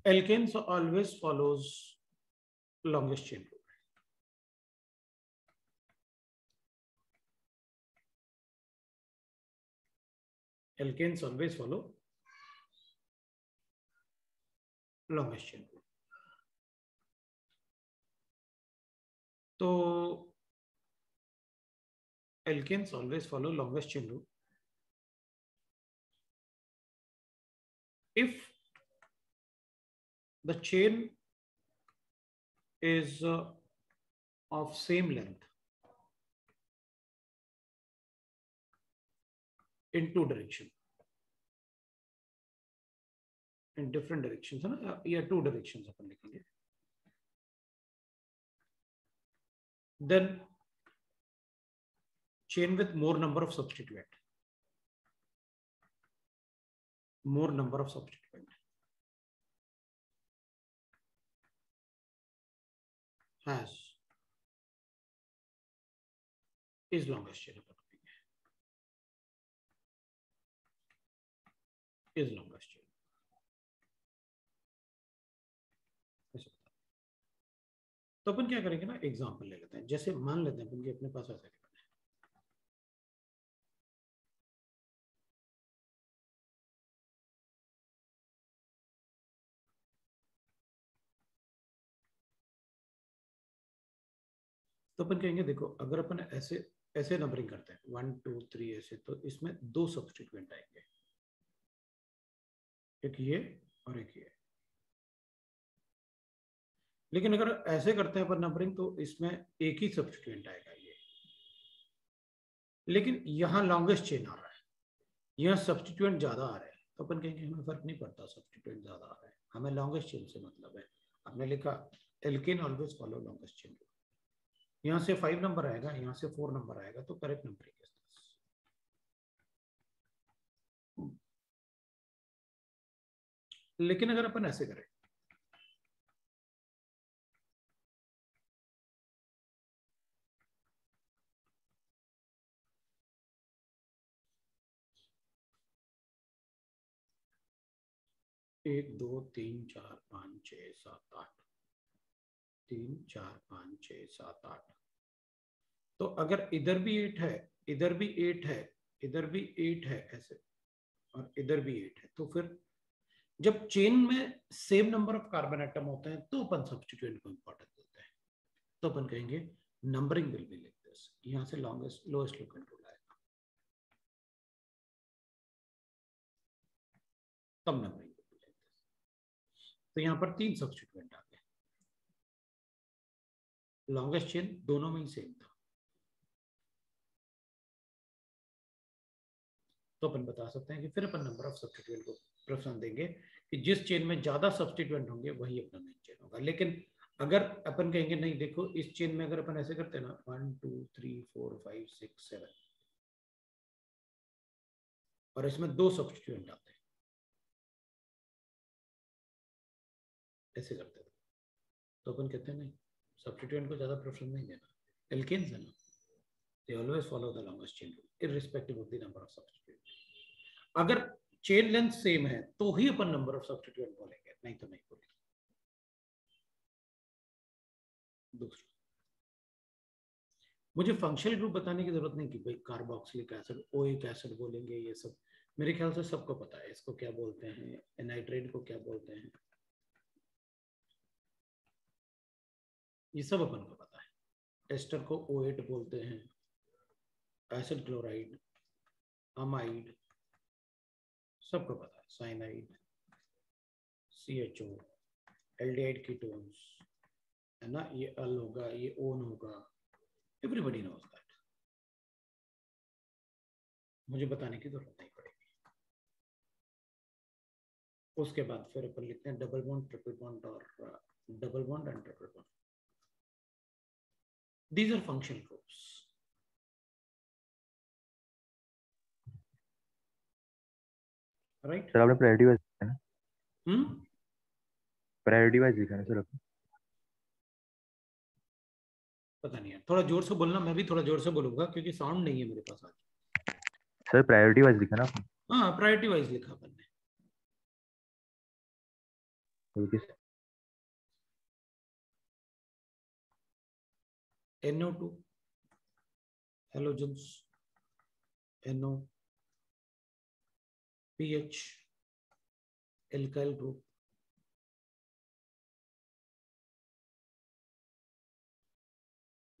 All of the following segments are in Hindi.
Alkanes always follows longest chain rule. Alkanes always follow longest chain rule. So alkanes always follow longest chain rule if the chain is of same length in two directions, in different directions है ना, या two directions अपन लिखेंगे. Then chain with more number of substituent, has is longest chain. Is longest chain. तो अपन क्या करेंगे ना, एग्जांपल ले लेते हैं. जैसे मान लेते हैं अपन के अपने पास ऐसा है, तो अपन कहेंगे देखो अगर अपन ऐसे ऐसे नंबरिंग करते हैं 1 2 3 ऐसे, तो इसमें दो सब्स्टिट्यूएंट आएंगे, एक ये और एक ये. लेकिन अगर ऐसे करते हैं अपन नंबरिंग तो इसमें एक ही सब्स्टिट्यूएंट आएगा ये. लेकिन यहाँ लॉन्गेस्ट चेन आ रहा है, यहाँ सब्स्टिट्यूएंट ज्यादा आ रहे हैं, तो अपन कहेंगे हमें फर्क नहीं पड़ता सब्स्टिट्यूएंट ज्यादा आ रहा है, हमें लॉन्गेस्ट चेन से मतलब है. आपने लिखा alkane always follow longest chain. यहाँ से 5 नंबर आएगा, यहाँ से 4 नंबर आएगा, तो करेक्ट नंबर है. लेकिन अगर अपन ऐसे करें, एक दो तीन चार पाँच छः सात आठ, 3 4 5 6 7 8, तो अगर इधर भी 8 है, इधर भी 8 है, इधर भी 8 है ऐसे, और इधर भी 8 है, तो फिर जब चेन में same number of carbon atom होते हैं तो अपन सब्स्टिट्यूएंट को इंपॉर्टेंस देते हैं. तो अपन कहेंगे numbering will be like this. यहां से लॉन्गेस्ट लोएस्ट लोकल रूल आएगा, तब numbering will be like this. तो यहां पर 3 सब्स्टिट्यूएंट आ गए, लॉन्गेस्ट चेन दोनों में ही सेम था. तो अपन बता सकते हैं कि फिर अपन नंबर ऑफ सब्स्टिट्यूएंट को प्रेफरेंस देंगे कि जिस चेन में ज्यादा सब्स्टिट्यूएंट होंगे वही अपना मेन चेन होगा. लेकिन अगर अपन कहेंगे नहीं देखो इस चेन में अगर अपन ऐसे करते हैं ना 1 2 3 4 5 6 7 और इसमें 2 सब्स्टिट्यूएंट आते हैं, ऐसे करते हैं, तो अपन कहते हैं नहीं सब्स्टिट्यूएंट को ज्यादा प्रेफरेंस नहीं देना. एल्केन्स है ना, they always follow the longest chain rule irrespective of the number of substituent. अगर चेन लेंथ सेम है तो ही अपन नंबर ऑफ सब्स्टिट्यूएंट बोलेंगे, नहीं तो नहीं बोलेंगे. दूसरा, मुझे फंक्शनल ग्रुप बताने की जरूरत नहीं कि भाई कार्बोक्सिलिक एसिड ओइक एसिड बोलेंगे, ये सब मेरे ख्याल से सबको पता है. इसको क्या बोलते हैं, एनाइट्रेट को क्या बोलते हैं, ये सब अपन को पता है. एस्टर को O8 बोलते हैं, एसिड क्लोराइड, अमाइड, सबको पता है. साइनाइड, CHO, एल्डिहाइड कीटोन्स है ना, ये अल होगा, ये ओन होगा, एवरीबॉडी नोज दैट. मुझे बताने की जरूरत नहीं पड़ेगी. उसके बाद फिर अपन लिखते हैं डबल बॉन्ड, ट्रिपल बॉन्ड और double bond and triple bond. These are functional groups. Right? Sir आपने प्रायोरिटी वाइज लिखा है ना? हम्म, प्रायोरिटी वाइज लिखा है सर आपने? पता नहीं है, थोड़ा जोर से बोलना. मैं भी थोड़ा जोर से बोलूंगा क्योंकि साउंड नहीं है मेरे पास आज. सर प्रायोरिटी वाइज लिखा ना आपने? हाँ, प्रायोरिटी वाइज लिखा अपन ने. Okay sir. NO2 halogens, NO, pH, alkyl group,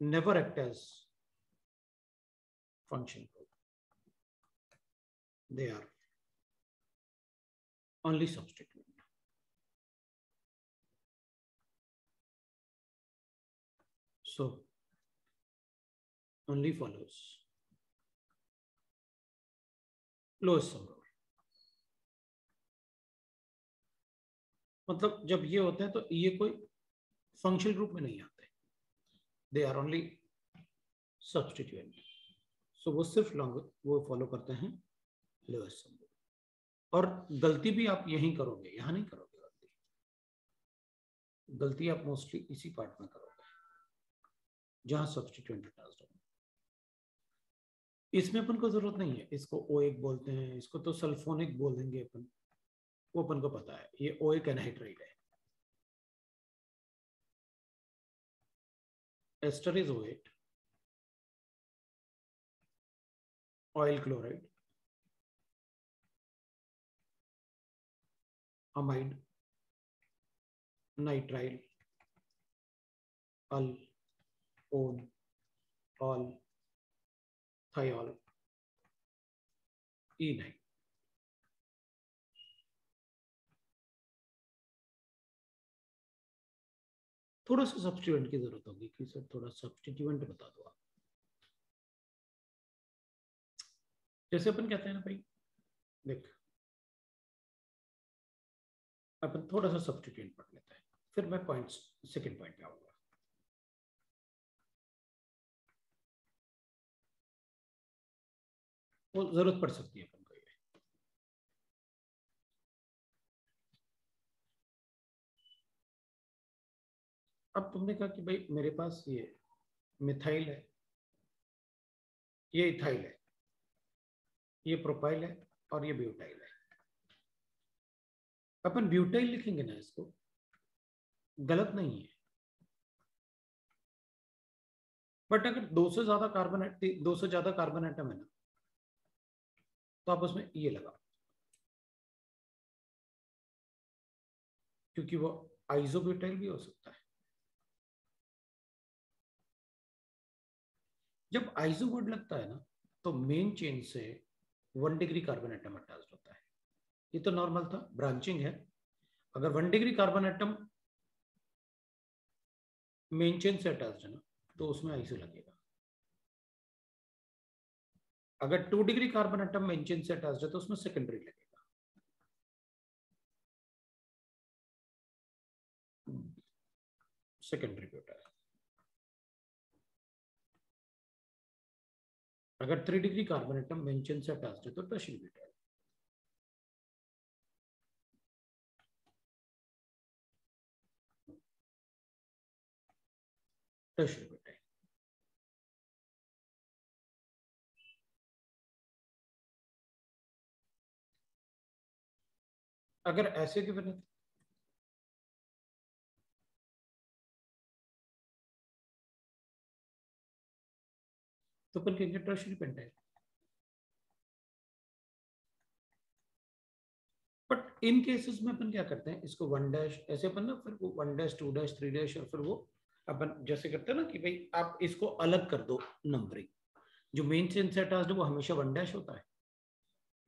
never act as function group. They are only substituent. So only follows lowest sum rule. मतलब जब ये होते हैं तो ये कोई फंक्शनल ग्रुप में नहीं आते, दे आर ओनली सब्सटीट्यूएंट. सो वो सिर्फ लॉन्ग वो फॉलो करते हैं लोएस्ट सम रूल. और गलती भी आप यहीं करोगे, यहां नहीं करोगे. गलती आप मोस्टली इसी पार्ट में करोगे जहां सब्सटीट्यूएंट अटैच्ड हो. इसमें अपन को जरूरत नहीं है, इसको O1 बोलते हैं, इसको तो सल्फोनिक बोल देंगे अपन, वो अपन को पता है ये OA एनहाइड्राइड है. Ester is O8, oil chloride, amide, nitrile, al, one, ol, thiol, E9. थोड़ा सा सब्स्टिट्यूएंट की जरूरत होगी कि सर थोड़ा सब्स्टिट्यूएंट बता दो आप. जैसे अपन कहते हैं ना भाई, देख अपन थोड़ा सा सब्स्टिट्यूएंट पढ़ लेते हैं, फिर मैं पॉइंट्स सेकंड पॉइंट पे आऊंगा. वो जरूरत पड़ सकती है अपन को. ये अब तुमने कहा कि भाई मेरे पास ये मिथाइल है, ये इथाइल है, ये प्रोपाइल है और ये ब्यूटाइल है. अपन ब्यूटाइल लिखेंगे ना, इसको गलत नहीं है. बट अगर दो से ज्यादा कार्बन एटम है ना, तो आप उसमें ये लगा, क्योंकि वो आइसोब्यूटाइल भी हो सकता है. जब आइसो वर्ड लगता है ना, तो मेन चेन से 1 डिग्री कार्बन एटम अटैच होता है. ये तो नॉर्मल था, ब्रांचिंग है. अगर 1 degree carbon atom main chain से अटैच है ना, तो उसमें आइसो लगेगा. अगर 2 degree carbon atom main chain से अटैच है तो उसमें सेकेंडरी लगेगा. Secondary butyl. अगर 3 degree carbon atom main chain से अटैच है तो टर्शियरी ब्यूटाइल. Tertiary butyl. अगर ऐसे की बने तो अपन कहेंगे tertiary pentyl. But in cases में अपन क्या करते हैं, इसको 1 डैश ऐसे अपन ना, फिर वो 1 डैश 2 डैश 3 डैश, और फिर वो अपन जैसे करते हैं ना कि भाई आप इसको अलग कर दो नंबरिंग. जो मेन चेन से अटैच्ड है वो हमेशा 1 डैश होता है,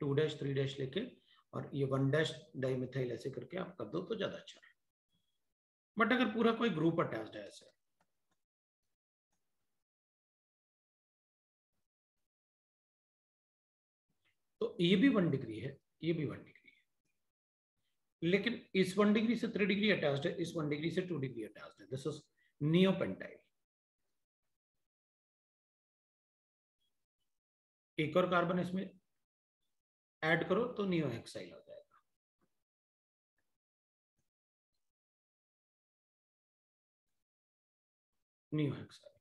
2 डैश 3 डैश लेके, और ये 1 डैश डाइमिथाइल ऐसे करके आप कर दो तो ज्यादा अच्छा है. बट अगर पूरा कोई ग्रुप अटैच्ड है ऐसे, तो ये भी 1 डिग्री है, ये भी 1 डिग्री है. लेकिन इस 1 डिग्री से 3 डिग्री अटैच्ड है, इस 1 डिग्री से 2 डिग्री अटैच्ड है. This is neopentyl. एक और कार्बन इसमें ऐड करो तो नियो हेक्साइल हो जाएगा. Neo hexyl.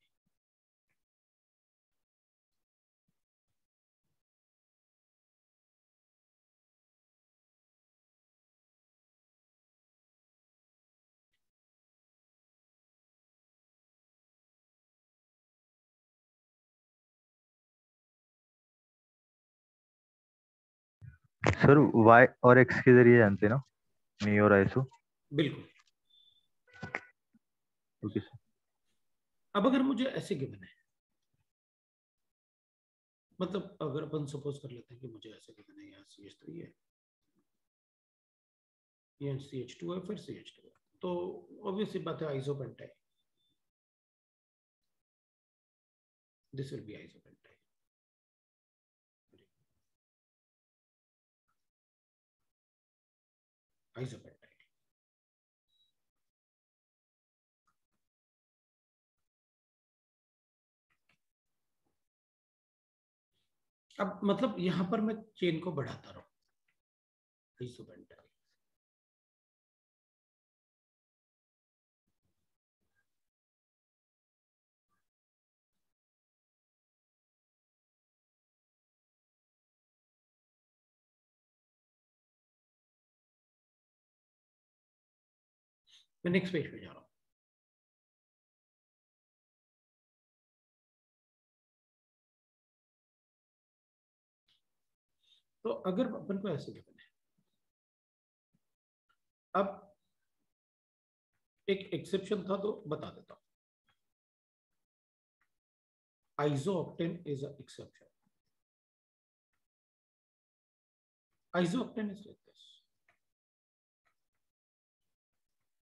सर y और x के जरिए जानते हैं ना, नी और आइसो। बिल्कुल। Okay sir. अब अगर मुझे ऐसे गिवन है, मतलब अगर अपन सपोज कर लेते हैं कि मुझे ऐसे गिवन है, यहाँ CH3 है, यहाँ CH2 है, फिर CH2 है, तो ऑब्वियसली बात है isopentyl, this will be isopentyl. Isopentyl. अब मतलब यहां पर मैं चेन को बढ़ाता रहूं, आइसोपेंटाइल। मैं नेक्स्ट पेज पे जा रहा हूं। तो अगर अपन को ऐसे गिवन है, अब एक एक्सेप्शन था तो बता देता हूं, isooctane is a exception. Isooctane is like this.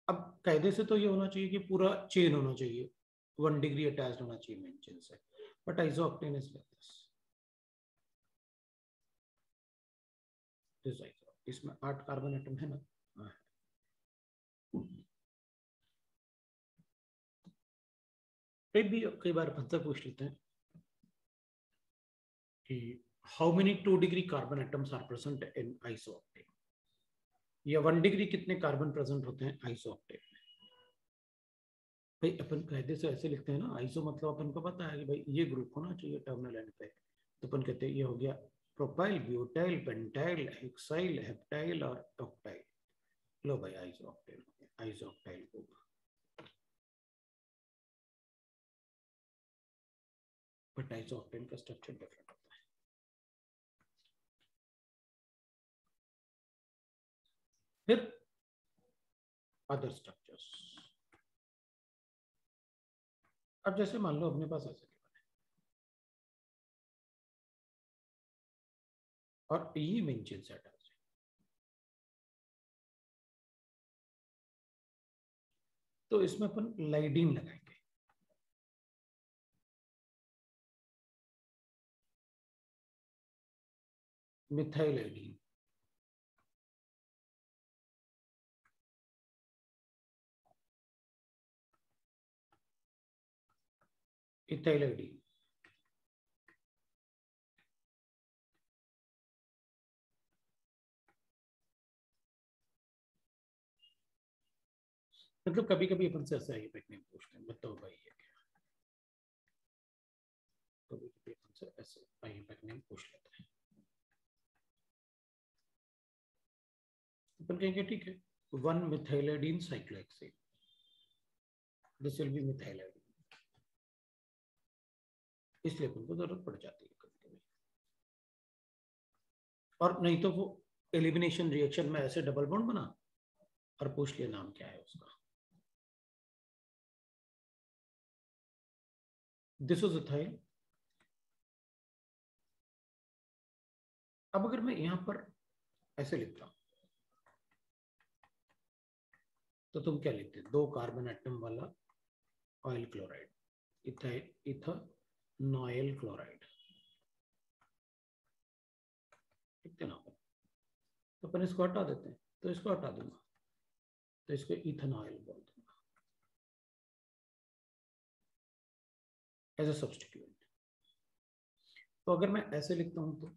अब कायदे से तो ये होना चाहिए कि पूरा चेन होना चाहिए, 1 डिग्री अटैच्ड होना चाहिए मेन चेन से, but isooctane is like this. इसमें 8 कार्बन एटम है ना। हाँ। कई बार पंचा पूछ लेते हैं कि how many 2 degree carbon atoms are present in isooctane, या 1 डिग्री कितने कार्बन प्रेजेंट होते हैं आइसोऑक्टेन में। भाई अपन कायदे से ऐसे लिखते हैं ना, आइसो मतलब अपन को पता है कि भाई ये ग्रुप होना चाहिए टर्मिनल एंड पे, तो अपन कहते हैं ये हो गया propyl, butyl, pentyl, hexyl, heptyl और ऑक्टाइल। लो भाई आइसोऑक्टेन हो गया, आइसोऑक्टाइल ग्रुप। बट आइसोऑक्टेन का स्ट्रक्चर डिफरेंट होता है। फिर अदर स्ट्रक्चर्स। अब जैसे मान लो अपने पास ऐसे और ये मेन चेन से अटैच है, तो इसमें अपन लाइडीन लगाएंगे। मिथाइल आइडीन, इथाइल आइडीन, मतलब कभी कभी अपन से ऐसा आईयूपैक नेम पूछते हैं, बताओ भाई ये क्या। कभी कभी अपन से ऐसे आईयूपैक नेम पूछ लेते हैं, अपन कहेंगे ठीक है 1 मिथाइलाइडीन साइक्लोहेक्सेन, दिस विल बी मिथाइलाइडीन। इसलिए अपन को जरूरत पड़ जाती है कभी कभी, और नहीं तो वो एलिमिनेशन रिएक्शन में ऐसे डबल बॉन्ड बना और पूछ लिया नाम क्या है उसका। This is ethyl. अब अगर मैं यहां पर ऐसे लिखता हूं, तो तुम क्या लिखते, 2 कार्बन एटम वाला ऑयल क्लोराइड, इथेनॉयल क्लोराइड लिखते ना अपन, तो अपन इसको हटा देते हैं, तो इसको हटा दूंगा, तो इसको इथेनॉयल बोल दूंगा एज अ सब्स्टिट्यूएंट। तो अगर मैं ऐसे लिखता हूं तो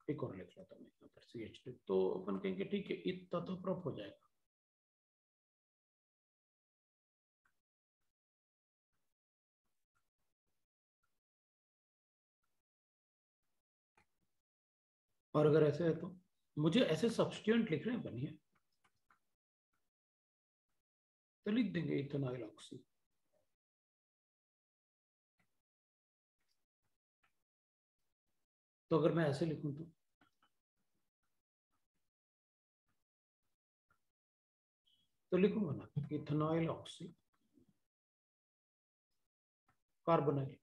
एक और लिख लेता हूं यहाँ पर CH2, तो अपन कहेंगे ठीक है इतना तो प्रॉप हो जाएगा। और अगर ऐसे है तो मुझे ऐसे सब्स्टिट्यूएंट लिख रहे हैं बनिए, तो लिख देंगे इथेनॉयल ऑक्सी। तो अगर मैं ऐसे लिखूं तो लिखूंगा ना इथेनॉइल ऑक्सी कार्बोनाइल।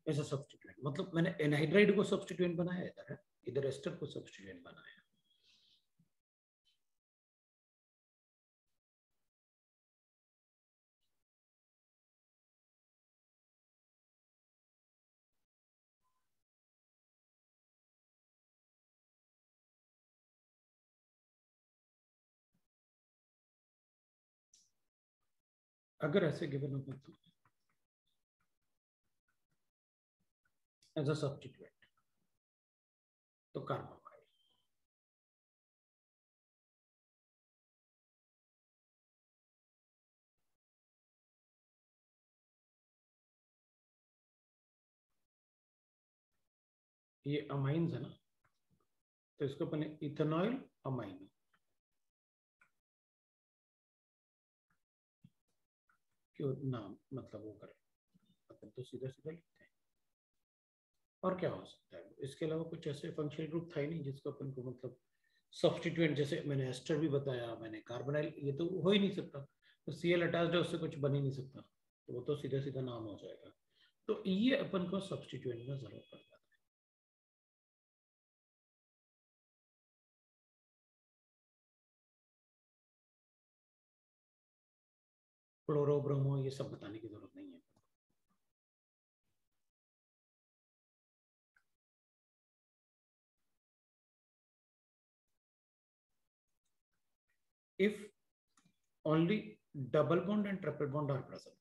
ऐसा सब्स्टिट्यूएंट, मतलब मैंने एनहाइड्राइड को सब्स्टिट्यूएंट बनाया, इधर एस्टर को सब्स्टिट्यूएंट बनाया। अगर ऐसे गिवन होगा तो एज अ सब्स्टिट्यूएंट तो कार्बोनाइल। ये अमाइंस है ना, तो इसको अपने इथेनॉइल अमाइन, क्यों नाम मतलब वो करें, अपन तो सीधा सीधा लिखते हैं। और क्या हो सकता है, इसके अलावा कुछ ऐसे फंक्शनल ग्रुप था ही नहीं जिसको अपन को मतलब सब्स्टिट्यूएंट, जैसे मैंने एस्टर भी बताया, मैंने कार्बोनाइल, ये तो हो ही नहीं सकता। तो सीएल अटैच्ड है, उससे कुछ बन ही नहीं सकता, तो वो तो सीधा सीधा नाम हो जाएगा। तो ये अपन को सब्स्टिट्यूएंट में जरूरत पड़ जाता है। क्लोरो ब्रोमो ये सब बताने की जरूरत नहीं है। If only double bond and triple bond are present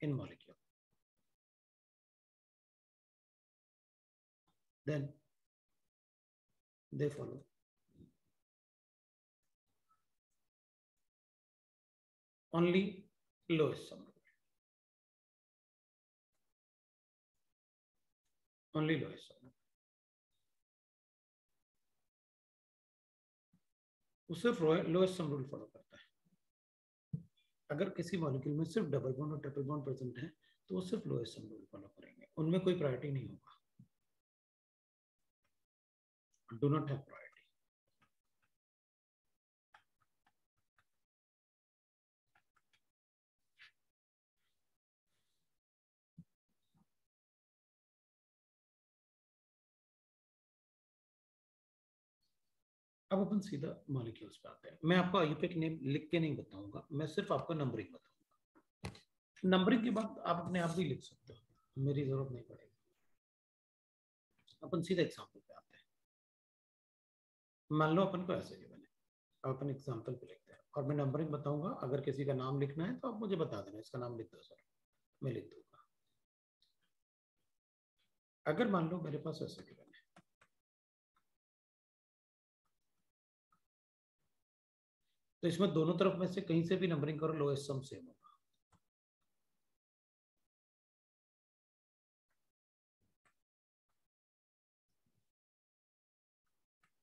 in molecule, then they follow only lowest sum rule. Only lowest sum rule. वो सिर्फ लोएस्ट सम रूल फॉलो करता है। अगर किसी मॉलिक्यूल में सिर्फ डबल बॉन्ड और ट्रिपल बॉन्ड प्रेजेंट है तो वो सिर्फ लोएस्ट सम रूल फॉलो करेंगे, उनमें कोई प्रायोरिटी नहीं होगा, डू नॉट हैव प्रायोरिटी। अब अपन सीधा मॉलिक्यूल्स पे आते हैं। मैं आपको आईयूपीएक नेम लिख के नहीं बताऊंगा, मैं सिर्फ आपको नंबरिंग बताऊंगा। नंबरिंग के बाद आप अपने आप भी लिख सकते हो, मेरी जरूरत नहीं पड़ेगी। अपन सीधा एग्जाम्पल पे आते हैं। मान लो अपन को ऐसे गिवन है, अब अपन एग्जाम्पल पे लिखते हैं और मैं नंबरिंग बताऊंगा। अगर किसी का नाम लिखना है तो आप मुझे बता देना, इसका नाम लिख दो सर, मैं लिख दूंगा। अगर मान लो मेरे पास ऐसे गिवन है, तो इसमें दोनों तरफ में से कहीं से भी नंबरिंग करो, लोएस्ट सम सेम होगा।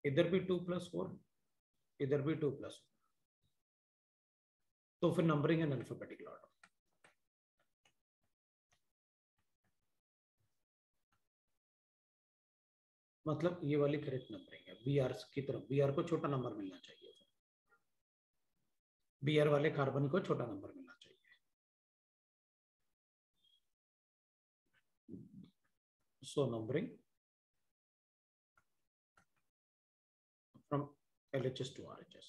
इधर भी 2+4, इधर भी 2+4, तो फिर नंबरिंग इन अल्फाबेटिकल ऑर्डर। मतलब ये वाली करेक्ट नंबरिंग है। बी आर की तरफ, बी आर को छोटा नंबर मिलना चाहिए, बी आर वाले कार्बन को छोटा नंबर मिलना चाहिए। So numbering from LHS to RHS,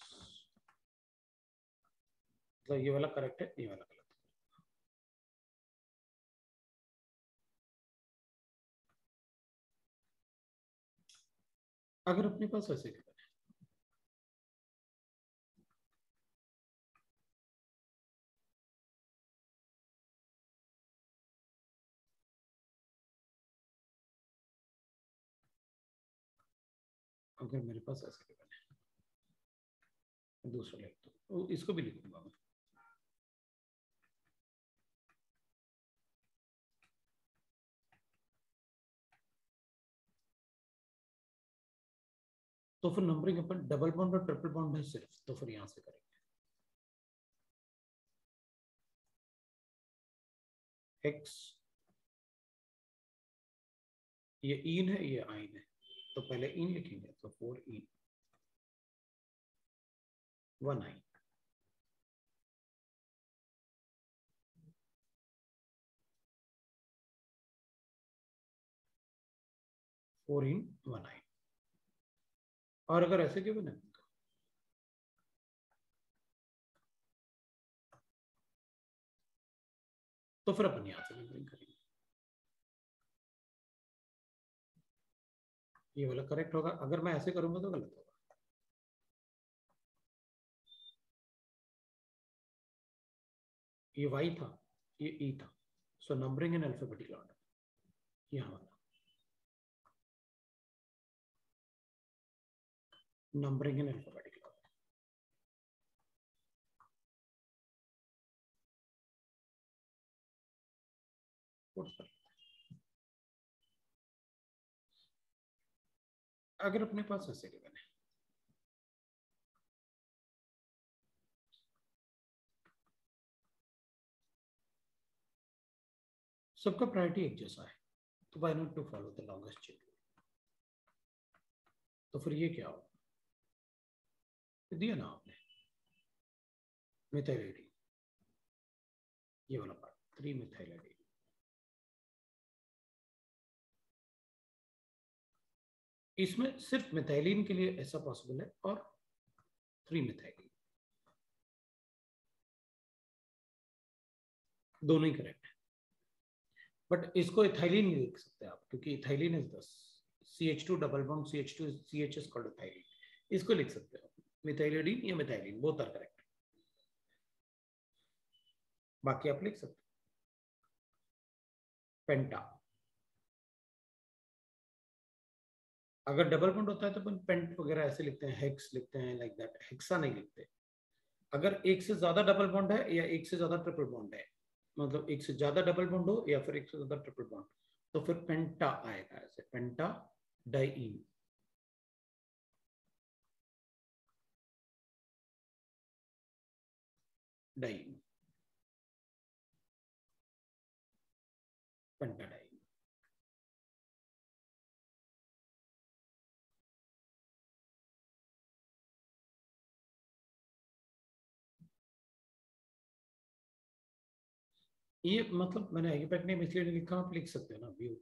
मतलब ये वाला करेक्ट है, ये वाला गलत है। अगर अपने पास ऐसे गिवन है, अगर मेरे पास ऐसे गिवन है, दूसरा लिख दो, इसको भी लिखूंगा मैं। तो फिर नंबरिंग अपन डबल बॉन्ड और ट्रिपल बॉन्ड है सिर्फ, तो फिर यहां से करेंगे। एक्स, ये इन है, ये आइन है, तो पहले इन लिखेंगे, तो 4 इन 1 आइन। फोर इन 1 आइन। और अगर ऐसे क्यों बने, तो फिर अपन यहां से नंबरिंग करेंगे। ये वाला करेक्ट होगा, अगर मैं ऐसे करूंगा तो गलत होगा। ये y था, ये e था, सो नंबरिंग इन अल्फाबेटिकल ऑर्डर। यहाँ वाला नंबरिंग इन अल्फाबेटिकल ऑर्डर। अगर अपने पास ऐसे गिवन है, सबका प्रायोरिटी एक जैसा है, तो why not to follow the longest chain rule. तो फिर ये क्या होगा, दिया ना आपने मिथाइल आइडिन, ये वाला पार्ट 3 मिथाइल आइडिन। इसमें सिर्फ मिथाइलिन के लिए ऐसा पॉसिबल है, और 3 मिथाइलिन, दोनों ही करेक्ट है। बट इसको इथाइलिन नहीं लिख सकते आप, क्योंकि इथाइलिन इज दस CH2 double bond CH2 CH is called ethylene. इसको लिख सकते हो मिथाइलिन या मिथाइलिन, बोथ आर करेक्ट। बाकी आप लिख सकते हो पेंटा। अगर डबल बॉन्ड होता है तो अपन पेंट वगैरह ऐसे लिखते हैं, हेक्स लिखते हैं, लाइक दैट, हेक्सा नहीं लिखते। अगर एक से ज्यादा डबल बॉन्ड है या एक से ज्यादा ट्रिपल बॉन्ड है, मतलब एक से ज्यादा डबल बॉन्ड हो या फिर एक से ज्यादा ट्रिपल बॉन्ड, तो फिर पेंटा आएगा, ऐसे पेंटा डाइईन। डाइईन, पेंटा डाइईन। ये मतलब मैंने आईयूपैक नेम इसलिए नहीं लिखा, आप लिख सकते हो ना व्यू,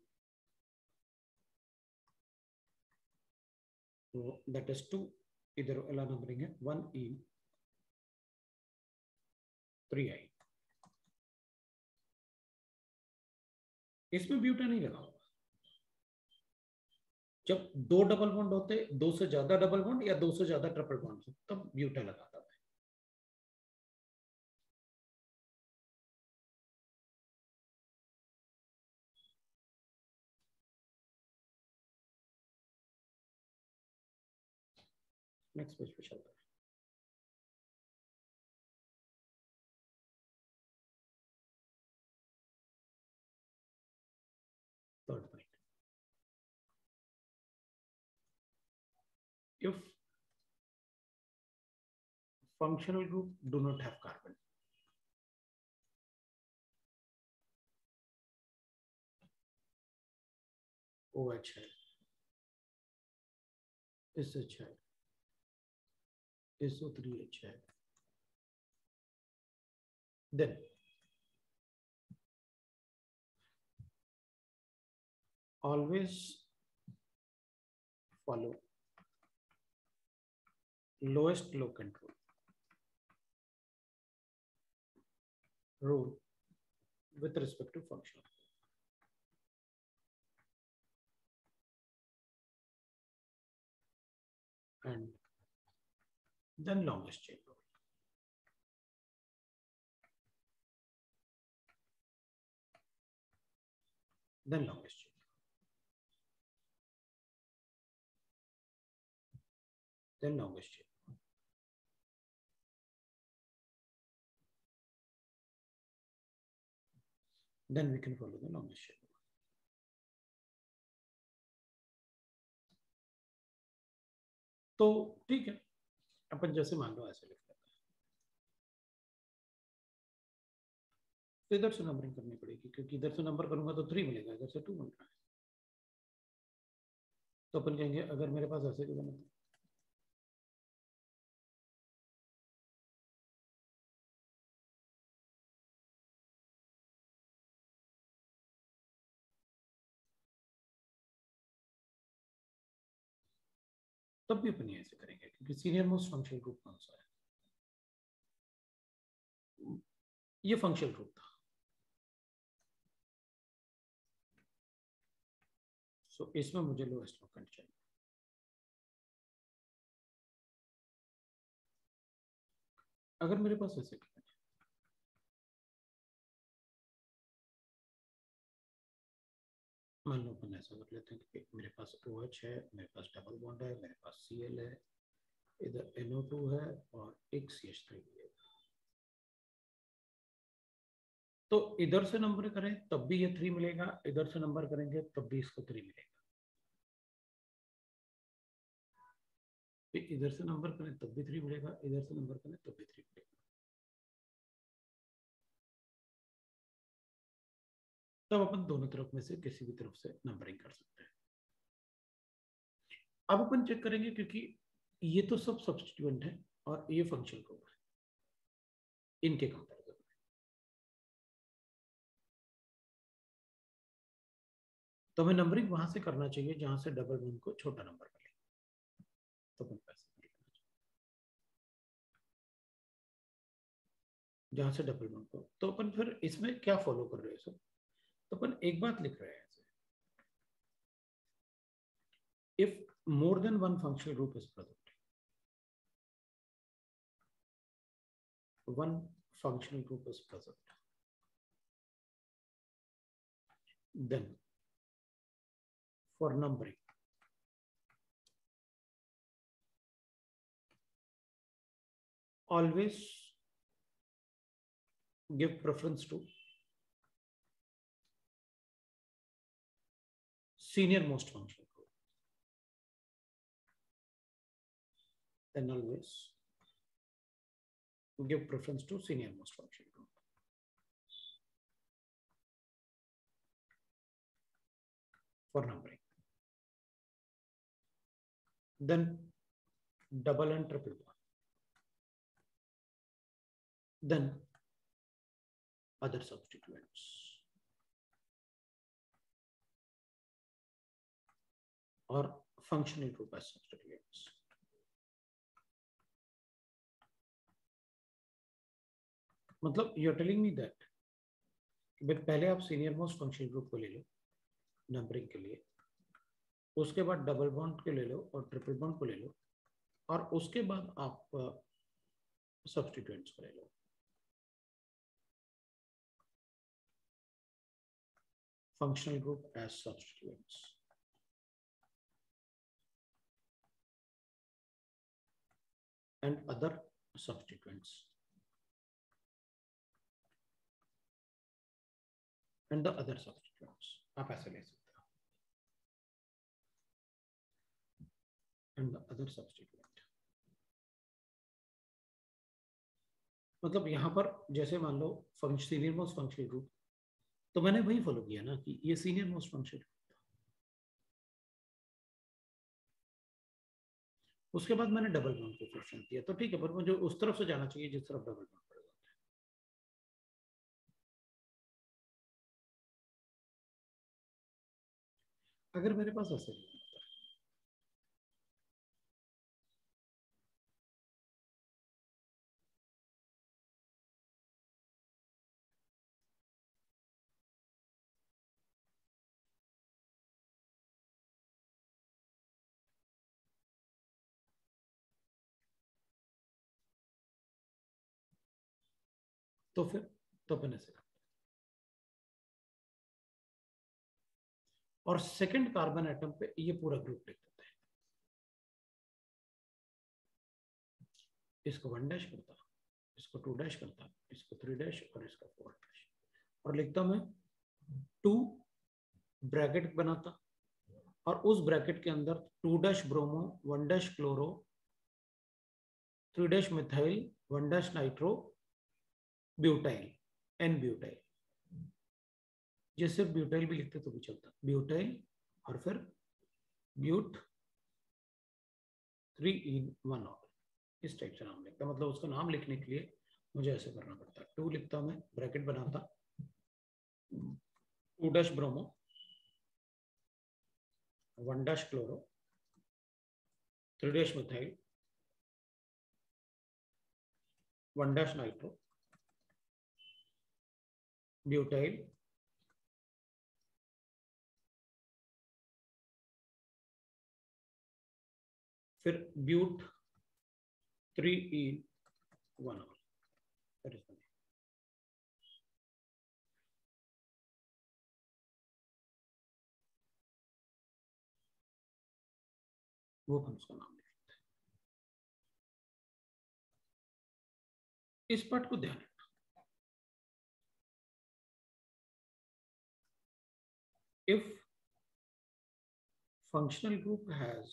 तो दैट इज 2, इधर वाला नंबरिंग है 1 ई 3 आई। इसमें ब्यूटा नहीं लगा होगा। जब 2 डबल बॉन्ड होते, 2 से ज्यादा डबल बॉन्ड या 2 से ज्यादा ट्रिपल बॉन्ड, तब ब्यूटा लगाता था। नेक्स्ट पेज पे चलता है। Third point, if functional group do not have carbon, OH है, SH है, SO3H है, then always follow lowest locant rule with respect to functional, and then longest chain rule. Then longest chain, then longest chain, then we can follow the longest chain. तो ठीक है, अपन जैसे मान लो ऐसे लिख लेते हैं, तो इधर से नंबरिंग करनी पड़ेगी, क्योंकि इधर से नंबर करूंगा तो 3 मिलेगा, इधर से 2 बन रहा है। तो अपन कहेंगे अगर मेरे पास ऐसे बना तब भी अपन ऐसे करेंगे, क्योंकि सीनियर मोस्ट फंक्शनल ग्रुप कौन सा है, ये फंक्शनल ग्रुप था। सो इसमें मुझे लोएस्ट लोकेंट चाहिए। अगर मेरे पास ऐसे मान लो अपन ऐसा कर लेते हैं कि मेरे पास OH है, मेरे पास डबल बॉन्ड है, मेरे पास Cl है, इधर NO2 है और एक CH3 मिलेगा। तो इधर से नंबर करें तब भी ये 3 मिलेगा, इधर से नंबर करेंगे तब भी इसको 3 मिलेगा। इधर से नंबर करें तब भी 3 मिलेगा, इधर से नंबर करें तब भी 3 मिलेगा। तब अपन दोनों तरफ में से किसी भी तरफ से नंबरिंग कर सकते हैं। अब अपन चेक करेंगे, क्योंकि ये तो सब सब्स्टिट्यूएंट है और ये फंक्शन ग्रुप है, इनके कंपैरिजन में तो हमें नंबरिंग वहां से करना चाहिए जहां से डबल बॉन्ड को छोटा नंबर मिले, तो अपन पैसे जहां से डबल बॉन्ड को। तो अपन फिर इसमें क्या फॉलो कर रहे हैं सब, तो अपन एक बात लिख रहे हैं, if more than one functional group is present, one functional group is present, then for numbering always give preference to senior most functional group, then always give preference to senior most functional group for numbering. Then double and triple bond, then other substituents, or functional group as substituents. मतलब you are telling me that पहले आप सीनियर मोस्ट फंक्शनल ग्रुप को ले लो नंबरिंग के लिए, उसके बाद डबल बॉन्ड को ले लो और ट्रिपल बॉन्ड को ले लो, और उसके बाद आप सब्स्टिट्यूएंट्स को ले लो। Functional group as substituents and other substituents and the other substituents, आप ऐसे ले सकते हो, and the other substituent। मतलब यहाँ पर जैसे मान लो सीनियर मोस्ट फंक्शनल ग्रुप, तो मैंने वही फॉलो किया ना कि ये सीनियर मोस्ट फंक्शनल ग्रुप था, उसके बाद मैंने डबल बॉन्ड को क्वेश्चन किया, तो ठीक है, पर मुझे उस तरफ से जाना चाहिए जिस तरफ डबल बॉन्ड पड़ेगा। अगर मेरे पास ऐसे नहीं होता तो फिर तो अपन ऐसे करते हैं, और सेकंड कार्बन एटम पे ये पूरा ग्रुप लिख देते हैं, इसको 1 डैश करता, इसको 2 डैश करता, इसको 3 डैश और इसका 4 डैश, और लिखता मैं 2 ब्रैकेट बनाता, और उस ब्रैकेट के अंदर 2 dash bromo, 1 dash chloro 3' methyl 1' nitro butyl n butyl, ये सिर्फ ब्यूटाइल भी लिखते तो भी चलता, ब्यूटाइल और फिर ब्यूट 3 in 1 और इस टाइप से नाम लिखता, मतलब उसका नाम लिखने के लिए मुझे ऐसे करना पड़ता है, 2 लिखता मैं, ब्रैकेट बनाता, 2' bromo 1' chloro 3' methyl 1' nitro butyl फिर ब्यूट 3 in 1 और, वो हम उसका नाम लिखते हैं। इस पार्ट को ध्यान रखना, if functional group has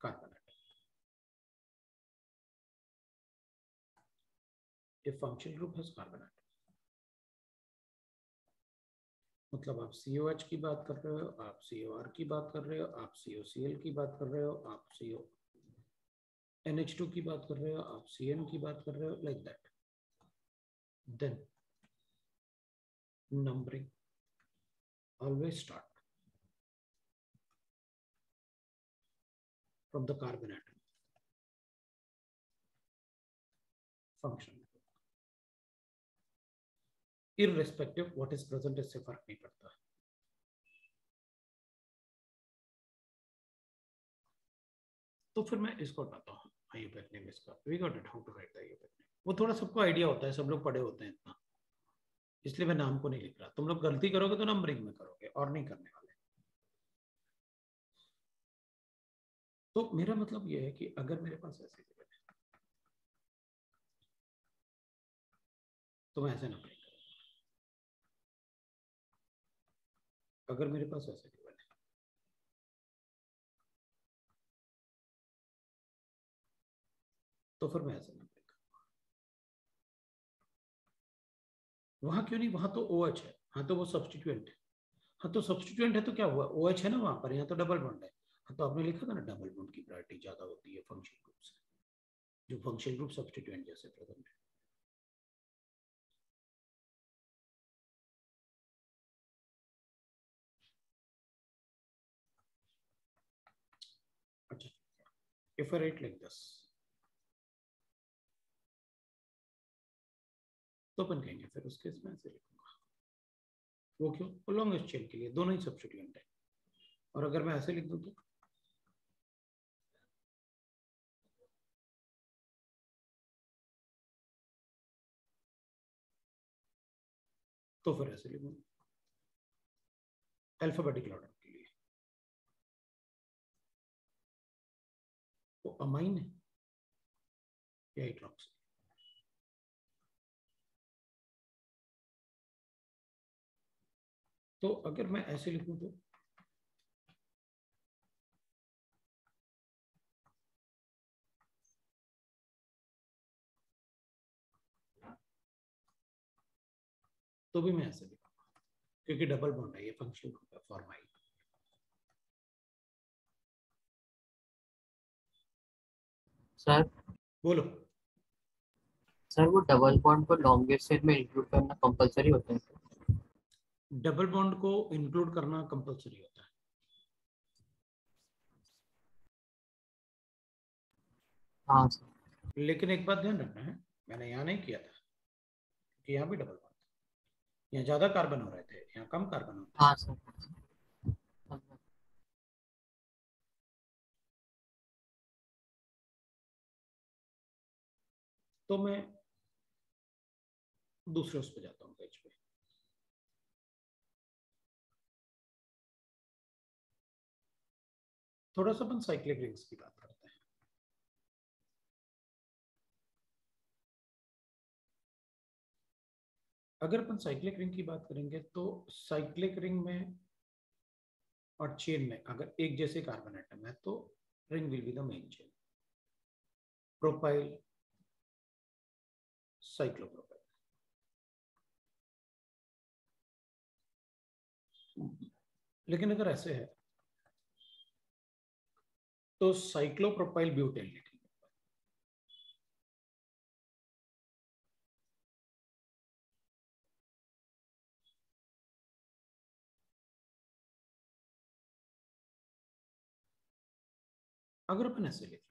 carbon atom, if functional group has carbon atom, मतलब आप COH की बात कर रहे हो, आप COR की बात कर रहे हो, आप COCl की बात कर रहे हो, आप NH2 की बात कर रहे हो, आप CN की बात कर रहे हो, like that, then numbering always start from the carbon atom function, irrespective what is present, इससे फर्क नहीं पड़ता। तो फिर मैं इसको हटाता हूँ, IUPAC नेम इसका, we got it how to write the IUPAC name, वो थोड़ा सबको आइडिया होता है, सब लोग पढ़े होते हैं इतना, इसलिए मैं नाम को नहीं लिख रहा, तुम लोग गलती करोगे तो नंबरिंग में करोगे और नहीं करने वाले। तो मेरा मतलब यह है कि अगर मेरे पास ऐसे गिवन है तो मैं ऐसे नंबरिंग करूंगा, अगर मेरे पास ऐसे गिवन है तो फिर मैं ऐसे नंबरिंग करूंगा। वहां क्यों नहीं, वहां तो OH है, हाँ तो वो सब्सटीट्यूएंट है, हाँ तो सब्सटीट्यूएंट है तो क्या हुआ, OH है ना वहां पर, यहाँ तो डबल बॉन्ड है, हाँ तो आपने लिखा था ना डबल बॉन्ड की प्रायोरिटी ज्यादा होती है फंक्शनल ग्रुप से, जो फंक्शनल ग्रुप सब्सटीट्यूएंट जैसे प्रेजेंट है। अच्छा, if I write like this, तो अपन कहेंगे फिर उसके इसमें ऐसे लिखूंगा, वो क्यों, वो लॉन्गेस्ट चेन के लिए दोनों ही सब्सटीट्यूएंट है, और अगर मैं ऐसे लिख दूं तो फिर ऐसे लिखूंगा अल्फाबेटिकल ऑर्डर के लिए, वो अमाइन है या हाइड्रोक्सी, तो अगर मैं ऐसे लिखूं तो भी मैं ऐसे लिखूंगा, क्योंकि डबल बॉन्ड है, ये फंक्शनल ग्रुप है फॉर्माइल। सर बोलो। सर वो डबल बॉन्ड को लॉन्गेस्ट चेन में इंक्लूड करना कंपलसरी होता है? डबल बॉन्ड को इंक्लूड करना कंपलसरी होता है, हाँ सर। लेकिन एक बात ध्यान रखना है, मैंने यहाँ नहीं किया था कि यहाँ भी डबल बॉन्ड, यहाँ ज्यादा कार्बन हो रहे थे, यहाँ कम कार्बन होते हाँ हैं। सर। तो मैं दूसरे उस पर जाता हूँ, पेज पे, थोड़ा सा अपन साइक्लिक रिंग्स की बात करते हैं। अगर अपन साइक्लिक रिंग की बात करेंगे तो साइक्लिक रिंग में और चेन में अगर एक जैसे कार्बन एटम है तो ring will be the main chain, propyl, cyclopropyl. लेकिन अगर ऐसे है तो साइक्लोप्रोपाइल ब्यूटेन लिखेंगे। अगर अपन ऐसे लिख लें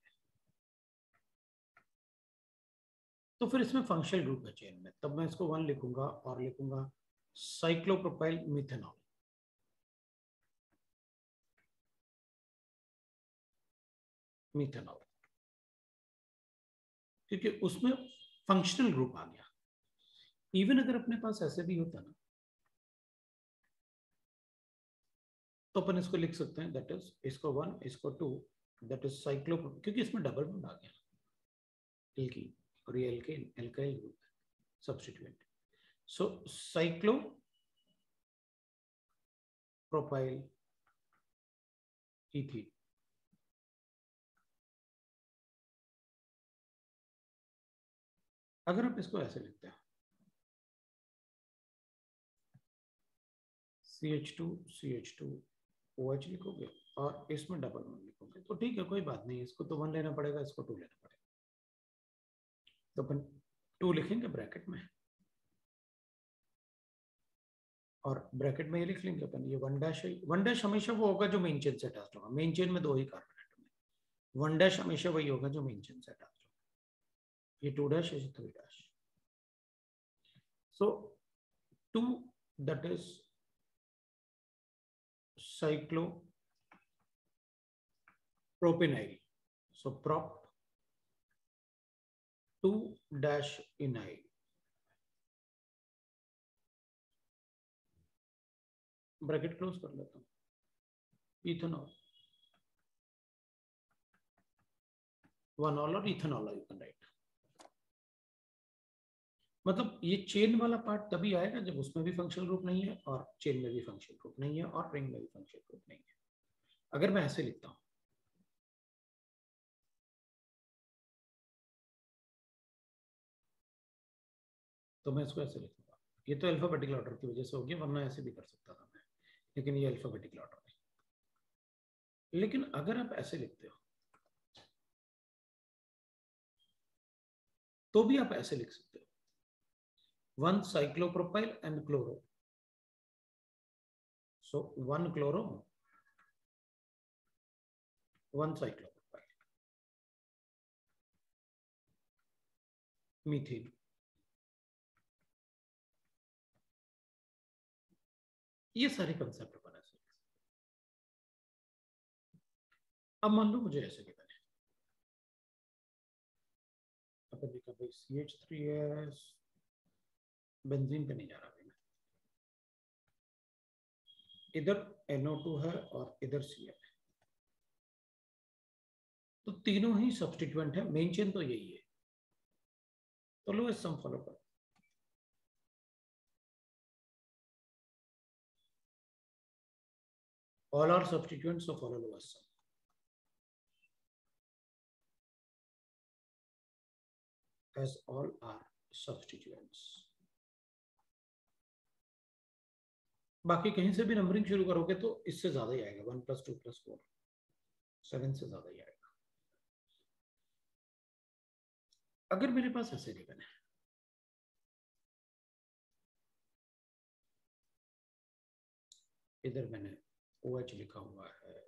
तो फिर इसमें फंक्शनल ग्रुप है चेन में, तब मैं इसको 1 लिखूंगा और लिखूंगा साइक्लोप्रोपाइल मिथेनॉल। मिथेनॉल क्योंकि उसमें फंक्शनल ग्रुप आ गया। इवन अगर अपने पास ऐसे भी होता ना तो अपन इसको लिख सकते हैं, दैट इज इसको 1 इसको 2, दैट इज साइक्लो, क्योंकि इसमें डबल बॉन्ड आ गया एल्कीन और ये एल्केन एल्काइल ग्रुप सब्स्टिट्यूएंट। सो साइक्लो प्रोपाइल इथीन। अगर आप इसको ऐसे लिखते हैं CH2 CH2 OH लिखोगे और इसमें डबल बॉन्ड लिखोगे तो ठीक है, कोई बात नहीं, इसको तो 1 लेना पड़ेगा, इसको 2 लेना पड़ेगा। तो अपन 2 लिखेंगे ब्रैकेट में और ब्रैकेट में ये लिख लेंगे अपन, ये 1 डैश है। 1 डैश हमेशा वो होगा जो मेन चेन से अटैच होगा। मेन चेन में 2 ही कार्बन एटम है, 1 डैश हमेशा वही होगा जो मेन चेन से अटैच होगा। ये 2 डैश है, 3 dash. So 2 that is cyclopropenyl, so prop 2 dash enyl। Bracket close कर लेता हूँ। इथेनॉल, 1 और इथेनॉल यू कैन राइट। मतलब ये चेन वाला पार्ट तभी आएगा जब उसमें भी फंक्शनल ग्रुप नहीं है और चेन में भी फंक्शनल ग्रुप नहीं है और रिंग में भी फंक्शनल ग्रुप नहीं है। अगर मैं ऐसे लिखता हूं तो मैं इसको ऐसे लिखूंगा, ये तो अल्फाबेटिकल ऑर्डर की वजह से हो गया, वरना ऐसे भी कर सकता था मैं, लेकिन ये अल्फाबेटिकल ऑर्डर है। लेकिन अगर आप ऐसे लिखते हो तो भी आप ऐसे लिख सकते हो, 1 cyclopropyl and chloro, so 1 chloro 1 cyclopropyl, methane. ये सारे कंसेप्ट अपन ऐसे। अब मान लो मुझे ऐसे लिखना है, अपन लिखा भाई CH3S, बेंजीन पे नहीं जा रहा भाई मैं, इधर NO2 है और इधर Cl है, तो तीनों ही सब्स्टिट्यूएंट है, मेन चेन तो यही है। तो लो इस सम फॉलो कर, all are substituents, so follow lowest sum, as all are substituents। बाकी कहीं से भी नंबरिंग शुरू करोगे तो इससे ज्यादा ही आएगा, 1 + 2 + 4 7 से ज्यादा ही आएगा। अगर मेरे पास ऐसे गिवन है, इधर मैंने OH लिखा हुआ है, इधर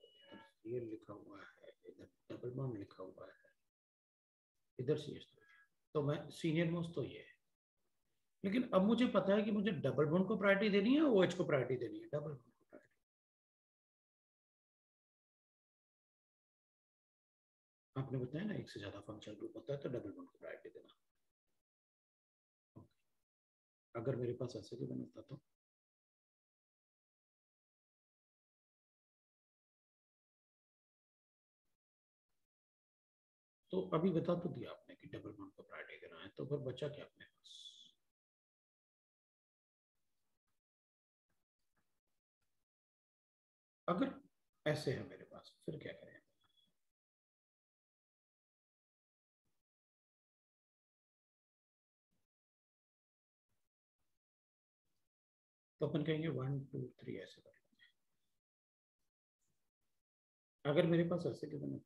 Cl लिखा हुआ है, इधर डबल बॉन्ड लिखा हुआ है, इधर CH3, तो मैं सीनियर मोस्ट तो ये है। लेकिन अब मुझे पता है कि मुझे डबल बॉन्ड को प्रायोरिटी देनी है, OH को प्रायोरिटी देनी है। डबल बॉन्ड को प्रायोरिटी, आपने बताया ना एक से ज्यादा फंक्शनल ग्रुप होता है तो डबल बॉन्ड को प्रायोरिटी देना। अगर मेरे पास ऐसे भी बनता तो अभी बता तो दिया आपने कि डबल बॉन्ड को प्रायोरिटी देना है, तो फिर बचा क्या अपने पास? अगर ऐसे है मेरे पास, फिर क्या करें? तो अपन कहेंगे 1 2 3 ऐसे कर लेंगे। अगर मेरे पास ऐसे गिवन है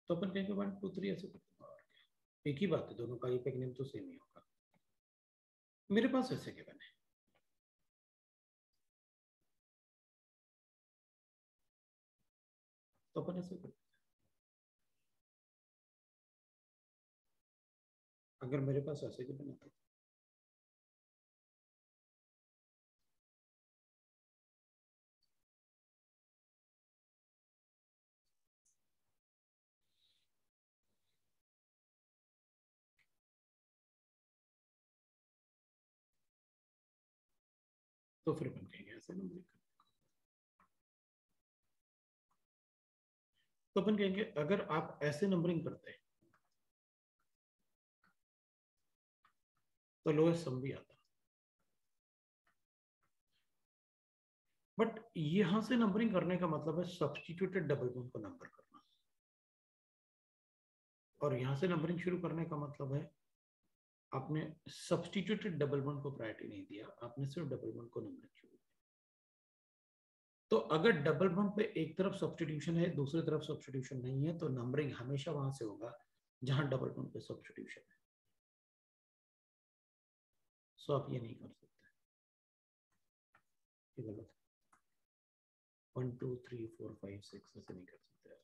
तो अपन कहेंगे 1 2 3 ऐसे कर दूंगा। और क्या, एक ही बात है, दोनों का एक नेम तो सेम ही होगा। मेरे पास ऐसे गिवन है, तो अपन ऐसे कर, अगर मेरे पास ऐसे गिवन है तो फिर अपन कहेंगे ऐसे नंबरिंग कर। तो अपन कहेंगे अगर आप ऐसे नंबरिंग करते हैं तो लोएस्ट सम भी आता। बट यहां से नंबरिंग करने का मतलब है सब्स्टिट्यूटेड डबल बॉन्ड को नंबर करना, और यहां से नंबरिंग शुरू करने का मतलब है आपने सब्स्टिट्यूटेड डबल बॉन्ड को प्रायोरिटी नहीं दिया, आपने सिर्फ डबल बॉन्ड को नंबरिंग शुरू किया। तो अगर डबल बॉन्ड पे एक तरफ सब्स्टिट्यूशन है, दूसरी तरफ सब्स्टिट्यूशन नहीं है, तो नंबरिंग हमेशा वहां से होगा जहां डबल बॉन्ड पे सब्स्टिट्यूशन है। सो आप ये नहीं कर सकते, ये गलत है। 1 2 3 4 5 6 ऐसे नहीं कर सकते,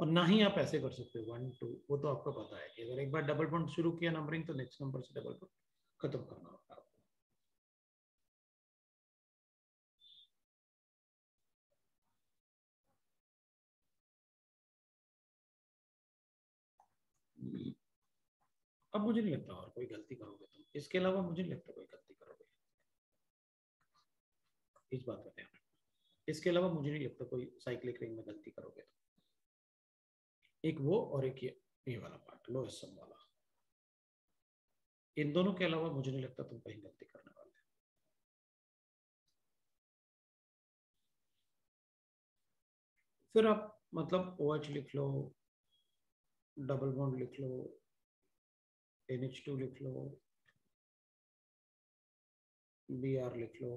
और ना ही आप ऐसे कर सकते हो 1 2। वो तो आपको पता है कि अगर एक बार डबल बॉन्ड शुरू किया नंबरिंग, तो नेक्स्ट नंबर से डबल बॉन्ड खत्म करना होगा आपको। अब मुझे नहीं लगता और कोई गलती करोगे तुम, इसके अलावा मुझे नहीं लगता कोई गलती करोगे, इस बात का ध्यान रखना। इसके अलावा मुझे नहीं लगता कोई साइक्लिक रिंग में गलती करोगे तुम। एक वो और एक ये वाला पार्ट लोएस्ट सम वाला, इन दोनों के अलावा मुझे नहीं लगता तुम कहीं गलती करने वाले। फिर आप मतलब OH लिख लो, डबल बॉन्ड लिख लो, NH2 लिख लो, Br लिख लो,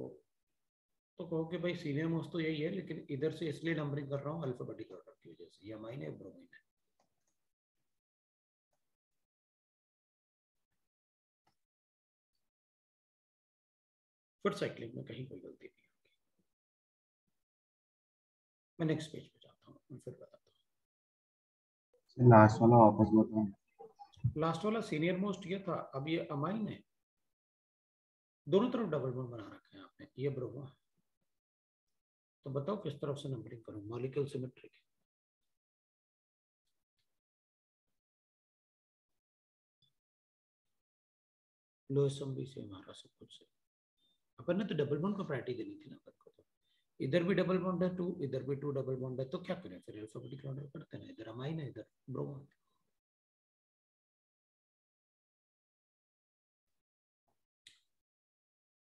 तो कहो कि भाई सीनियर मोस्ट तो यही है, लेकिन इधर से इसलिए नंबरिंग कर रहा हूँ अल्फाबेटिक ऑर्डर की वजह से, या अमाइन है ब्रोमीन है। फिर साइक्लिंग में कहीं कोई गलती नहीं होगी। मैं नेक्स्ट पेज पे जाता हूँ, मैं फिर बताता हूँ। लास्ट वाला वापस बताओ। लास्ट वाला सीनियर मोस्ट ये था, अब ये अमाइन है, दोनों तरफ डबल बॉन्ड बना रखे हैं आपने, ये ब्रोमो है। तो बताओ किस तरफ से नंबरिंग करूं, मॉलिक्यूल सिमेट्री की। लोएस्ट सम भी से हमारा सब कुछ से, अपन ने तो डबल बॉन्ड को प्रायोरिटी देनी थी ना अपन को। तो इधर भी डबल बॉन्ड है 2, इधर भी 2 डबल बॉन्ड है, तो क्या करें फिर, अल्फाबेटिक ऑर्डर करते हैं। इधर अमाइन है, इधर ब्रोमो है।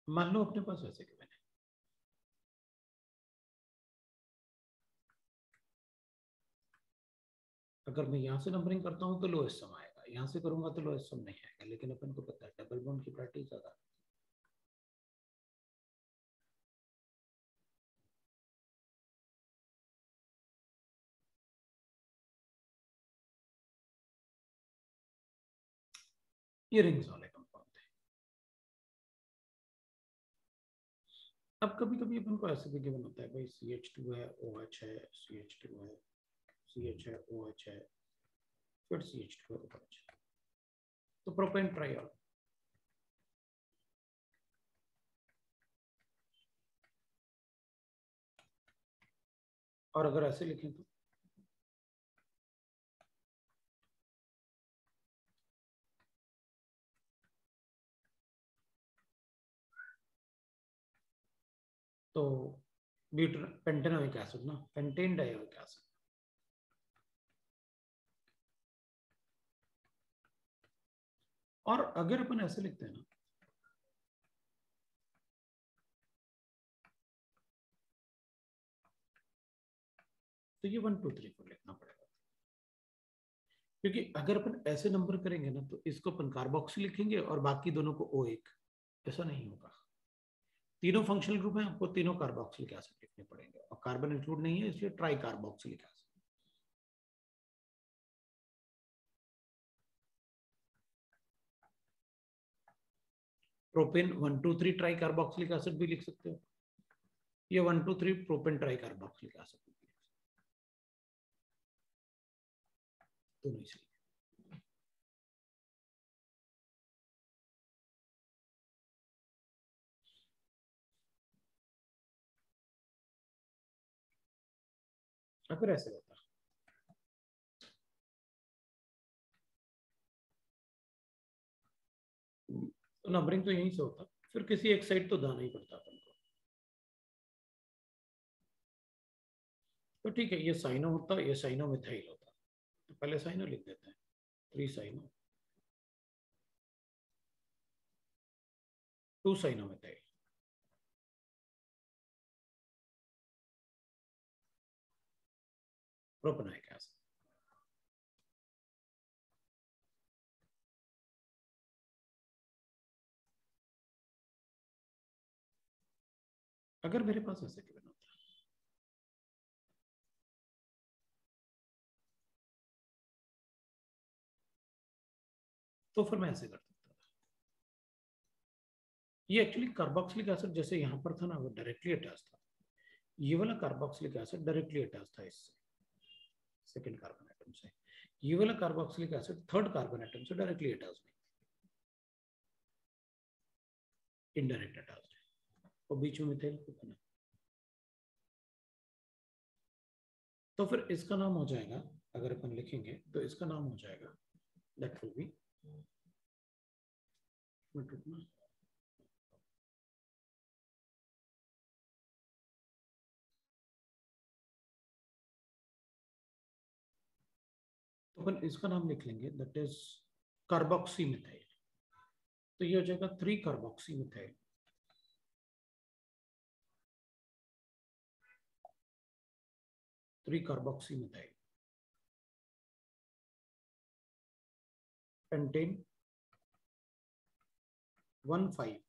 मान लो अपने पास ऐसे गिवन है, अगर मैं यहाँ से नंबरिंग करता हूँ तो लोएस्ट सम आएगा, यहाँ से करूंगा तो लोएस्ट सम नहीं आएगा, लेकिन अपन को पता है डबल बॉन्ड की प्रायोरिटी ज्यादा। ये रिंग्स वाले कंपाउंड है। अब कभी कभी अपन को ऐसे भी गिवन होता है भाई CH2 है, OH है, CH2 है, CH है, OH है, फिर CH2 है, OH है, तो प्रोपेन ट्राइऑल। और अगर ऐसे लिखें तो पेंटेनोइक एसिड ना, पेंटेन डायोइक एसिड। और अगर अपन ऐसे लिखते हैं ना, तो ये 1 2 3 4 लिखना पड़ेगा, क्योंकि अगर अपन ऐसे नंबर करेंगे ना तो इसको अपन कार्बोक्सी लिखेंगे और बाकी दोनों को O1, ऐसा नहीं होगा। तीनों फंक्शनल ग्रुप हैं, आपको तीनों कार्बोक्सिलिक एसिड लिखने पड़ेंगे, और कार्बन इंक्लूड नहीं है इसलिए try carboxylic acid. Propane 1 2 3 try carboxylic acid भी लिख सकते हो, ये 1 2 3 प्रोपेन ट्राई कार्बोक्सिलिक एसिड भी लिख सकते हो, दोनों इसलिए। अगर ऐसे होता तो नंबरिंग तो यहीं से होता, फिर किसी एक साइड तो जाना ही पड़ता अपन को। तो ठीक है, ये साइनो होता, ये साइनो मिथाइल होता, तो पहले साइनो लिख देते हैं, 3 cyano 2 cyano methyl. Propanoic acid. अगर मेरे पास ऐसे गिवन होता तो फिर मैं ऐसे कर सकता था। ये एक्चुअली कार्बोक्सिलिक एसिड जैसे यहाँ पर था ना, वो डायरेक्टली अटैच था। ये वाला कार्बोक्सिलिक एसिड डायरेक्टली अटैच था इससे, सेकंड कार्बन एटम से। ये वाला carboxylic acid third carbon atom से डायरेक्टली अटैच नहीं, इनडायरेक्ट अटैच है, और बीच में मिथाइल ग्रुप बना। तो फिर इसका नाम हो जाएगा, अगर अपन लिखेंगे तो इसका नाम हो जाएगा, दैट विल बी, तो अपन इसका नाम लिख लेंगे, दैट इज कार्बोक्सी मिथाइल। तो ये हो जाएगा 3 carboxy methyl, 3 carboxy methyl pentane 1,5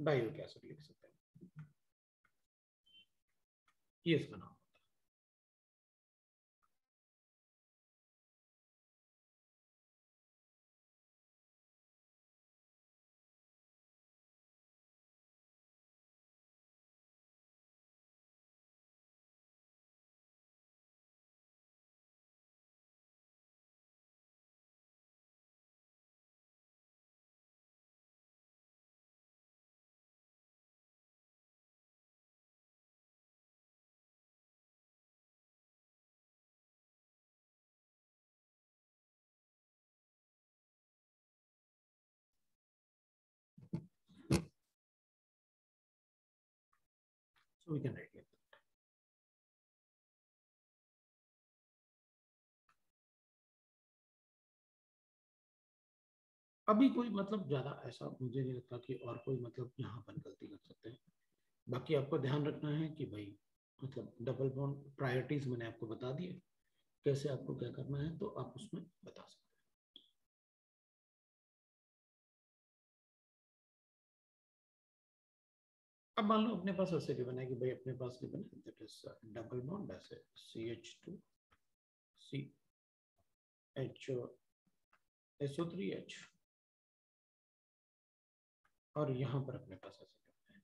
dioic acid लिख सकते हैं, ये इसका नाम। So we can write like that. अभी कोई मतलब ज्यादा ऐसा मुझे नहीं लगता कि और कोई मतलब यहाँ पर गलती कर सकते हैं। बाकी आपको ध्यान रखना है कि भाई मतलब डबल बॉन्ड प्रायोरिटीज मैंने आपको बता दिए, कैसे आपको क्या करना है तो आप उसमें बता सकते हैं। अब मान लो अपने पास ऐसे गिवन है कि भाई अपने पास गिवन है दैट इज डबल बॉन्ड ऐसे CH2 CHSO3H, और यहाँ पर अपने पास ऐसे गिवन है,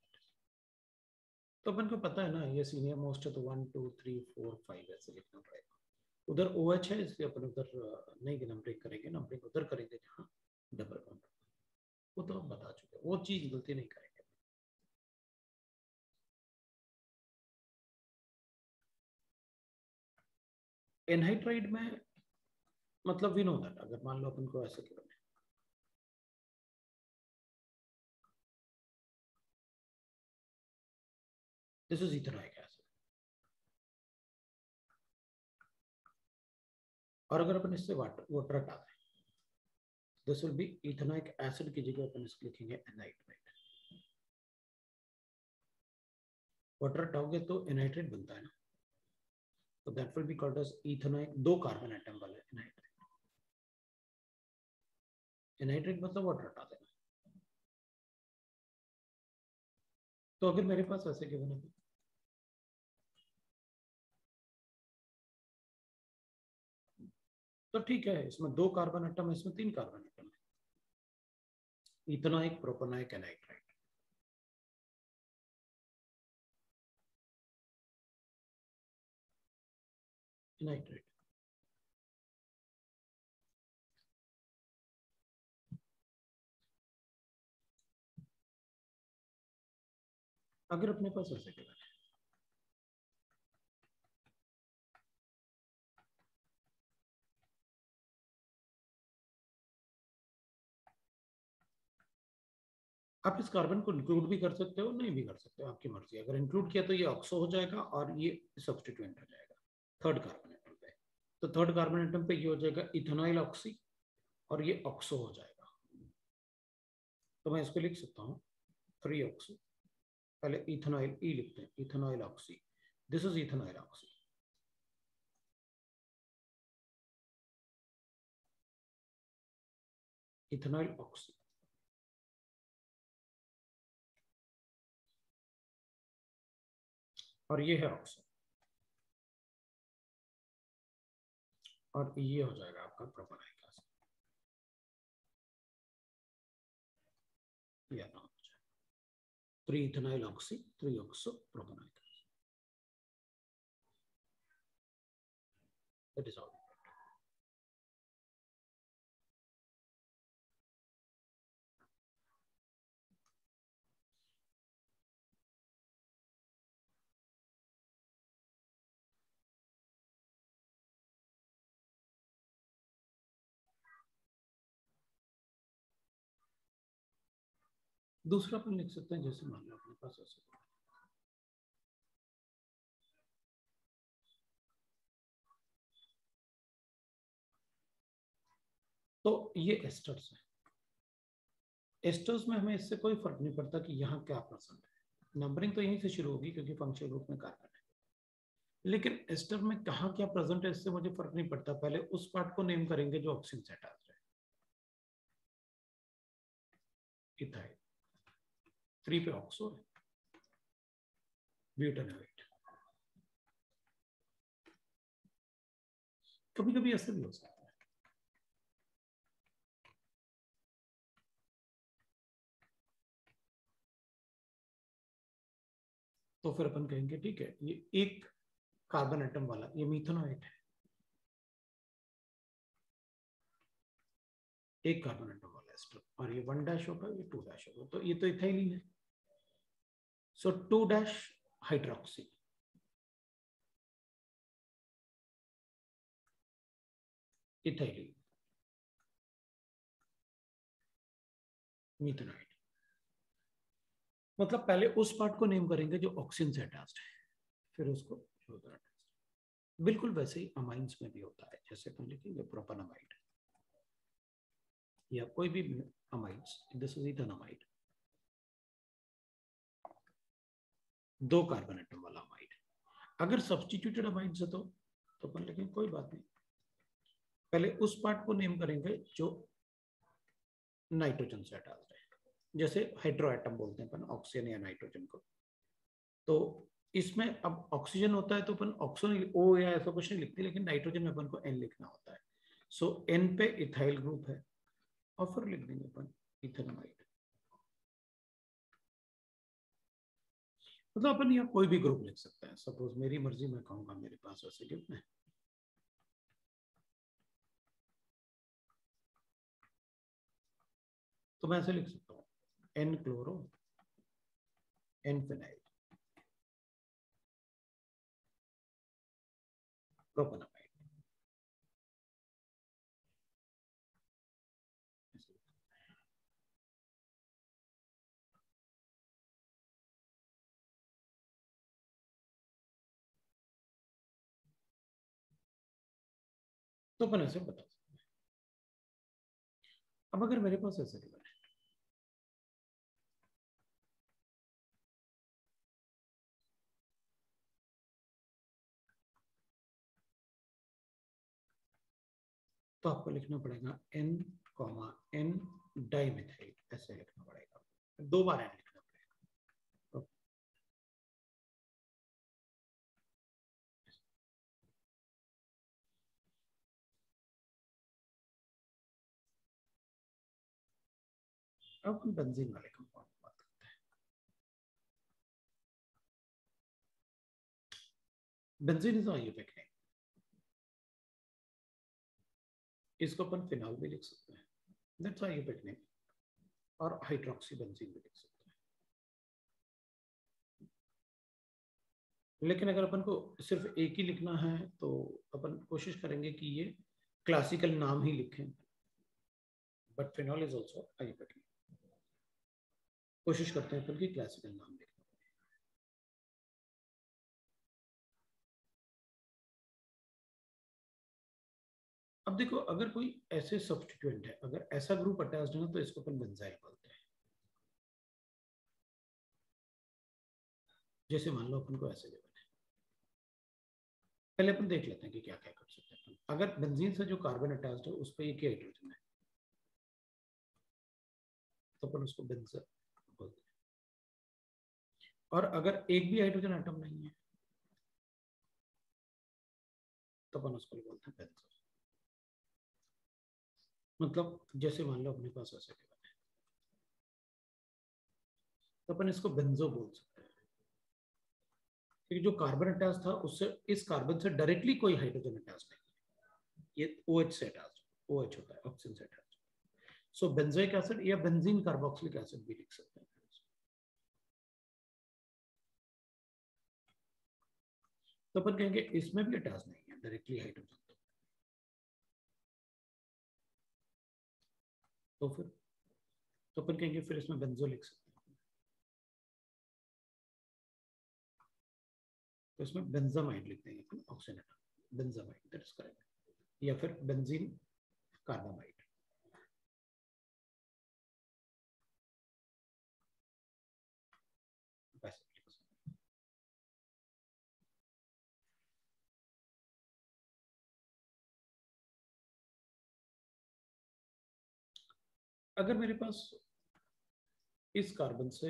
तो अपन को पता है ना ये सीनियर मोस्ट है, तो 1 2 3 4 5 ऐसे लिखना पड़ेगा। उधर OH है इसलिए अपन उधर नहीं नंबरिंग करेंगे, नंबरिंग उधर करेंगे जहाँ डबल बॉन्ड, वो तो हम बता चुके, वो चीज गलती नहीं करेंगे। एनहाइड्राइड में मतलब वी नो दैट, अगर मान लो अपन को ऐसे गिवन है, दिस इज इथेनॉइक एसिड, और अगर अपन इससे वाटर हटा दें, this will be ethanoic acid की जगह अपन इसको लिखेंगे एनहाइड्राइड। वाटर हटाओगे तो एनहाइड्राइड बनता है ना, तो that will be called as ethanoic, 2 carbon atom वाला एनहाइड्राइड। एनहाइड्राइड मतलब वाटर हटा देना, तो अगर मेरे पास ऐसे गिवन है तो ठीक है, इसमें 2 कार्बन एटम है, इसमें 3 कार्बन एटम है, इथेनॉइक, प्रोपेनॉइक, एनाइट्राइट। एनाइट्राइट अगर अपने पास ऐसे गिवन है आप इस कार्बन को इंक्लूड भी कर सकते हो, नहीं भी कर सकते हो, आपकी मर्जी। अगर इंक्लूड किया तो ये ऑक्सो हो जाएगा और ये सब्स्टिट्यूएंट हो जाएगा थर्ड कार्बन एटम पे। तो थर्ड कार्बन एटम पे ये हो जाएगा इथेनॉइल ऑक्सी और ये ऑक्सो हो जाएगा। तो मैं इसको लिख सकता हूँ 3 ऑक्सो, पहले इथेनॉइल ई लिखते हैं, ethanoyl oxy, this is ethanoyl oxy. Ethanoyl oxy और ये है ऑक्सो और ये हो जाएगा आपका प्रोपेनॉइक एसिड। ये नाम हो जाएगा 3 ethanoyl oxy 3 oxo propanoic acid. That is all. दूसरा अपन लिख सकते हैं, जैसे मान लो अपने पास ऐसे तो ये एस्टर्स है। एस्टर्स में हमें इससे कोई फर्क नहीं पड़ता कि यहाँ क्या परसेंट है, नंबरिंग तो यहीं से शुरू होगी क्योंकि फंक्शनल ग्रुप में कार्बन है। लेकिन एस्टर में कहाँ क्या प्रेजेंट है इससे मुझे फर्क नहीं पड़ता, पहले उस पार्ट को नेम करेंगे जो ऑक्सीजन से अटैच है। इथाइल 3 पे ऑक्सो है, ब्यूटानोएट। कभी कभी ऐसे भी हो सकता है। तो फिर अपन कहेंगे ठीक है, ये एक कार्बन एटम वाला ये मीथेनोएट है, एक कार्बन एटम वाला एस्टर, और ये 1 डैश होगा, ये 2 डैश होगा, तो ये तो इथाइलिन है। सो 2 डैश हाइड्रोक्सी, इथाइलिन, मीथेनोएट। मतलब पहले उस पार्ट को नेम करेंगे जो ऑक्सीजन से अटैच्ड है, फिर उसको बिल्कुल वैसे ही अमाइंस में भी होता है, जैसे अपन लिखेंगे प्रोपेनामाइड या कोई भी amides, this is ethanamide, 2 carbon atom वाला अमाइड। अगर सब्स्टिट्यूटेड अमाइड्स है तो अपन लिखेंगे कोई बात नहीं, पहले उस पार्ट को नेम करेंगे जो नाइट्रोजन से अटैच्ड है, जैसे हाइड्रो एटम बोलते हैं अपन ऑक्सीजन या नाइट्रोजन को। तो इसमें अब ऑक्सीजन होता है तो अपन ऑक्सीजन ओ या ऐसा कुछ नहीं लिखते, लेकिन नाइट्रोजन में अपन को एन लिखना होता है। सो एन पे इथाइल ग्रुप है और फिर लिख देंगे अपन इथेनामाइड। मतलब अपन यहाँ कोई भी ग्रुप लिख सकते हैं, सपोज मेरी मर्जी मैं कहूंगा मेरे पास ऐसे ग्रुप में तो मैं ऐसे लिख सकता हूँ एन क्लोरो एन फिनाइल प्रोपेनामाइड। तो अपन ऐसे बता सकते हैं। अब अगर मेरे पास ऐसे गिवन है तो आपको लिखना पड़ेगा एन कॉमा एन डाइमिथाइल, ऐसे लिखना पड़ेगा, 2 बार एन लिखना पड़ेगा। अब हम बेंजीन वाले कंपाउंड की बात करते हैं। बेंजीन इज आयोनिक नेम, इसको अपन फिनॉल भी लिख सकते हैं, दैट्स आयोनिक नेम, और हाइड्रोक्सी बेंजीन भी लिख सकते हैं। लेकिन अगर अपन को सिर्फ एक ही लिखना है तो अपन कोशिश करेंगे कि ये क्लासिकल नाम ही लिखें, but phenol is also ionic name. कोशिश करते हैं अपन की क्लासिकल नाम लिखना। अब देखो, अगर कोई ऐसे सब्स्टिट्यूएंट है, अगर ऐसा ग्रुप अटैच्ड है तो इसको अपन बेंजाइल बोलते हैं। जैसे मान लो अपन को ऐसे गिवन है, पहले अपन देख लेते हैं कि क्या क्या कर सकते हैं। अगर बेंजीन से जो कार्बन अटैच्ड है उस पर एक ही हाइड्रोजन है तो अपन उसको बेंजल बोलते हैं, और अगर एक भी हाइड्रोजन एटम नहीं है तो अपन उसको बोलते हैं बेंजल। मतलब जैसे मान लो अपने पास ऐसे गिवन है तो अपन इसको बेंजो बोल सकते हैं, क्योंकि जो कार्बन अटैच था उससे इस कार्बन से डायरेक्टली कोई हाइड्रोजन अटैच नहीं है, ये OH से अटैच, OH होता है ऑक्सीजन से अटैच। सो बेंजोइक एसिड या बेंजीन कार्बोक्सिलिक एसिड भी लिख सकते हैं। तो अपन कहेंगे इसमें भी अटैच नहीं है डायरेक्टली हाइड्रोजन, तो फिर तो अपन कहेंगे फिर इसमें बेंजो लिख सकते हैं, तो इसमें बेंजामाइड लिख देंगे अपन, oxygen atom benzamide, that is correct, या फिर बेंजीन कार्बामाइड। अगर मेरे पास इस कार्बन से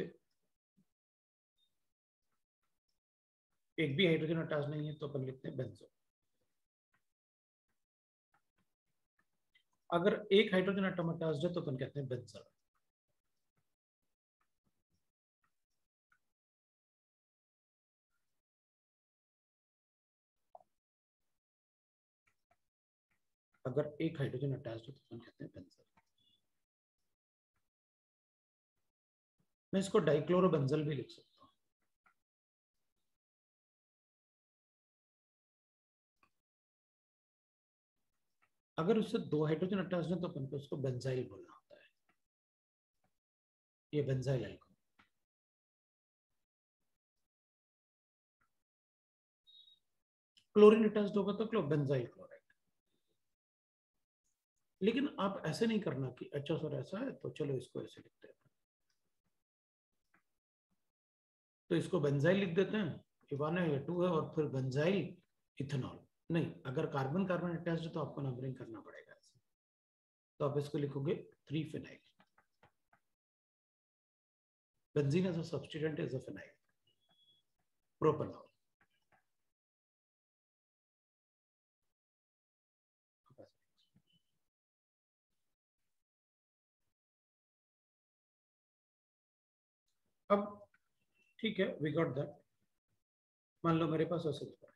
एक भी हाइड्रोजन अटैच नहीं है तो अपन लिखते हैं बेंजो। अगर एक हाइड्रोजन एटम अटैच्ड है तो अपन कहते हैं बेंजल। अगर एक हाइड्रोजन अटैच्ड है तो अपन कहते हैं बेंजल। मैं इसको डाइक्लोरोबेंजल भी लिख सकता हूँ। अगर उससे दो हाइड्रोजन अटैच्ड है तो अपन को उसको बेंजाइल बोलना होता है, ये बेंजाइल अल्कोहल। क्लोरीन अटैच्ड होगा तो बेंजाइल क्लोराइड। लेकिन आप ऐसे नहीं करना कि अच्छा सर ऐसा है तो चलो इसको ऐसे लिखते हैं, तो इसको बेंजाइल लिख देते हैं, इवान है या 2 है, और फिर बेंजाइल इथेनॉल। नहीं, अगर कार्बन कार्बन अटैच्ड है तो आपको नंबरिंग करना पड़ेगा ऐसे, तो आप इसको लिखोगे 3 phenyl. Benzene as a substituent is a phenyl, propanol. अब ठीक है, वी गॉट दैट। मान लो मेरे पास ऐसे लिखा है,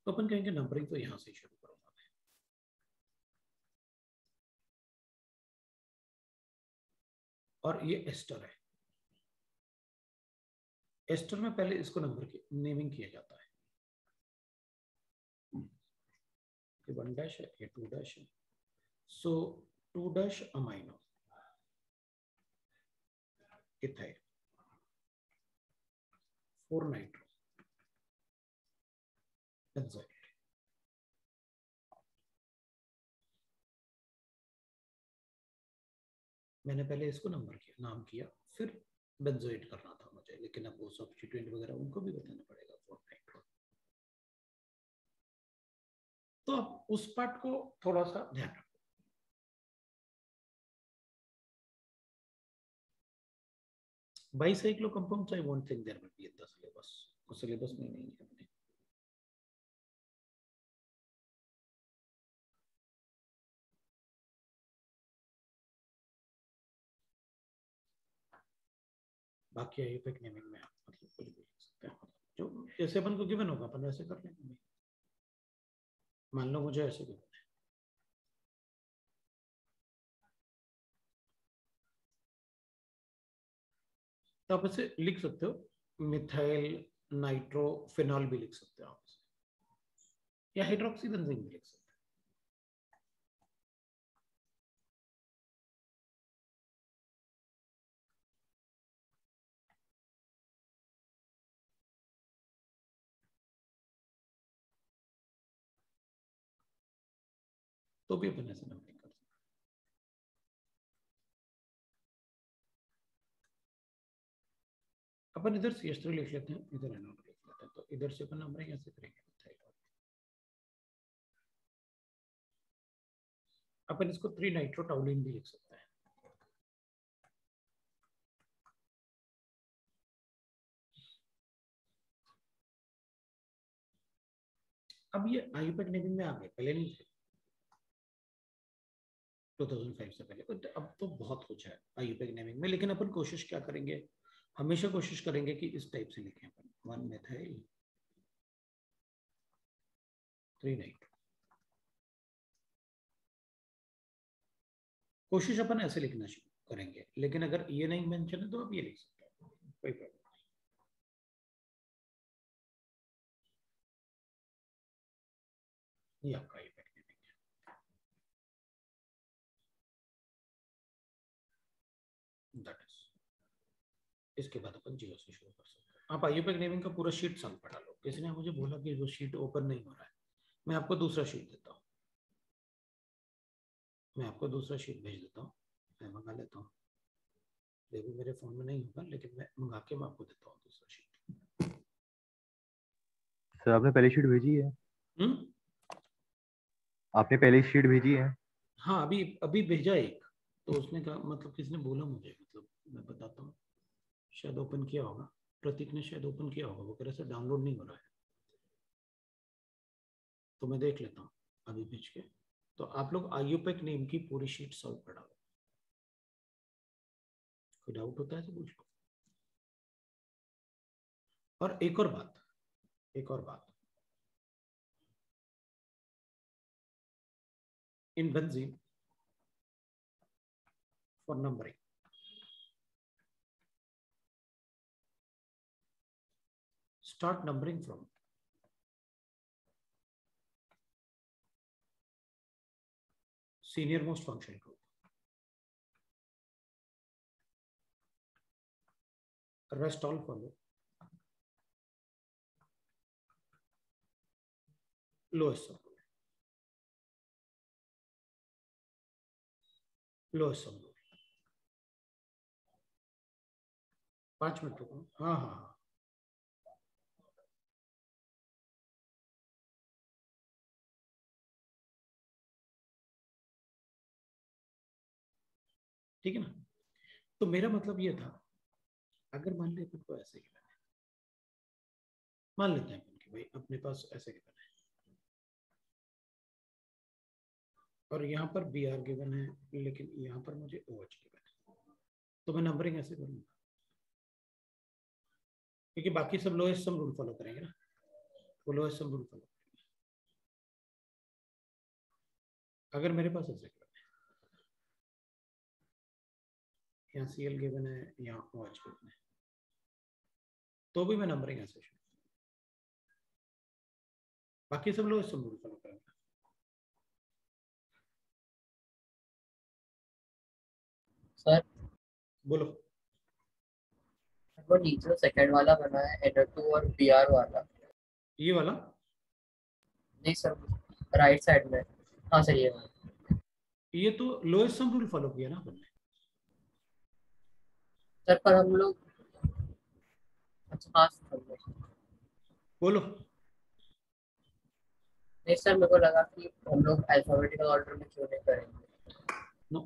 तो अपन कहेंगे नंबरिंग तो यहां से शुरू करूंगा मैं। और ये एस्टर है, एस्टर में पहले इसको नंबर की नेमिंग किया जाता है, ये 1 डैश है, ये 2 डैश है, सो 2 dash amino ethyl 4 nitro benzyl. मैंने पहले इसको नंबर किया, नाम किया, फिर बेंजोएट करना था मुझे, लेकिन अब वो सब्स्टिट्यूएंट वगैरह उनको भी बताना पड़ेगा 4 नाइट्रो। तो अब उस पार्ट को थोड़ा सा ध्यान रखो। Bicyclo compounds I won't think there will be in the syllabus, वो सिलेबस में नहीं है अपने। बाकी आयुर्वेदिक नेमिंग में आप मतलब कुछ भी लिख सकते हैं, जो जैसे अपन को गिवन होगा अपन वैसे कर लेंगे। मान लो मुझे ऐसे गिवन है, तो आप इसे लिख सकते हो मिथाइल नाइट्रोफिनॉल भी लिख सकते हो आप इसे, या हाइड्रोक्सी बेंजीन भी लिख सकते हो। तो भी अपन ऐसे नंबरिंग कर सकते हैं। अपन इधर CH3 लिख लेते हैं, इधर NO लिख लेते हैं, तो इधर से अपन नंबरिंग ऐसे करेंगे। अपन इसको 3 नाइट्रोटाउलिन भी लिख सकते हैं। अब ये आयुर्वेदिक नेमिंग में आ गए, पहले नहीं थे 2005 से पहले। तो अब तो बहुत कुछ है आयुर्वेदिक नेमिंग में, लेकिन अपन कोशिश क्या करेंगे, हमेशा कोशिश करेंगे कि इस टाइप से लिखें अपन 1 मिथाइल 3 नाइट्रो। कोशिश अपन ऐसे लिखना शुरू करेंगे, लेकिन अगर ये नहीं मेंशन है तो आप ये लिख सकते हैं, कोई प्रॉब्लम नहीं। ये आपका आयुर्वेदिक नेमिंग है। दैट इज, इसके बाद अपन जीरो से शुरू कर सकते हैं। आप आयुर्वेदिक नेमिंग का पूरा शीट सॉल्व पढ़ा लो। किसी ने मुझे बोला कि वो शीट ओपन नहीं हो रहा है, मैं आपको दूसरा शीट देता हूँ, मैं आपको दूसरा शीट भेज देता हूँ, मैं मंगा लेता हूँ। ये भी मेरे फोन में नहीं होगा, लेकिन मैं मंगा के मैं आपको देता हूँ दूसरा शीट। सर आपने पहली शीट भेजी है? आपने पहली शीट भेजी है? हाँ, अभी अभी भेजा एक, तो उसने कहा, मतलब किसने बोला मुझे, मतलब मैं बताता हूँ, शायद ओपन किया होगा, प्रतीक ने शायद ओपन किया होगा, वो कह रहा से डाउनलोड नहीं हो रहा है, तो मैं देख लेता हूँ अभी भेज के। तो आप लोग आयुर्वेदिक नेम की पूरी शीट सॉल्व करा लो, कोई डाउट होता है तो पूछ लो। और एक और बात, एक और बात, in benzene for numbering, start numbering from senior most functional group, rest all follow lowest subgroup, lowest subgroup। 5 minute रुको, हाँ हाँ हाँ, ठीक है ना। तो मेरा मतलब ये था, अगर मान ले अपन को ऐसे गिवन है, मान लेते हैं अपन कि भाई अपने पास ऐसे गिवन है, और यहाँ पर बी आर गिवन है, लेकिन यहाँ पर मुझे ओ एच गिवन है, तो मैं नंबरिंग ऐसे करूंगा, क्योंकि बाकी सब लोएस्ट सम रूल फॉलो करेंगे ना, वो लोएस्ट सम रूल फॉलो करेंगे। अगर मेरे पास ऐसे गिवन है, यहाँ सी एल गिवन है, यहाँ ओ एच गिवन है, तो भी मैं नंबरिंग ऐसे शुरू, बाकी सब लोएस्ट सम रूल फॉलो करेंगे। सर बोलो। वो नीचे सेकंड वाला बना है NO2 और BR वाला। ये वाला, नहीं सर, राइट साइड में। हाँ सर ये वाला। ये तो लोएस्ट सम रूल फॉलो किया ना अपन ने। सर पर हम लोग, अच्छा हाँ सर, बोलो। नहीं सर मेरे को लगा कि हम लोग अल्फाबेटिकल ऑर्डर में क्यों नहीं करेंगे। नो,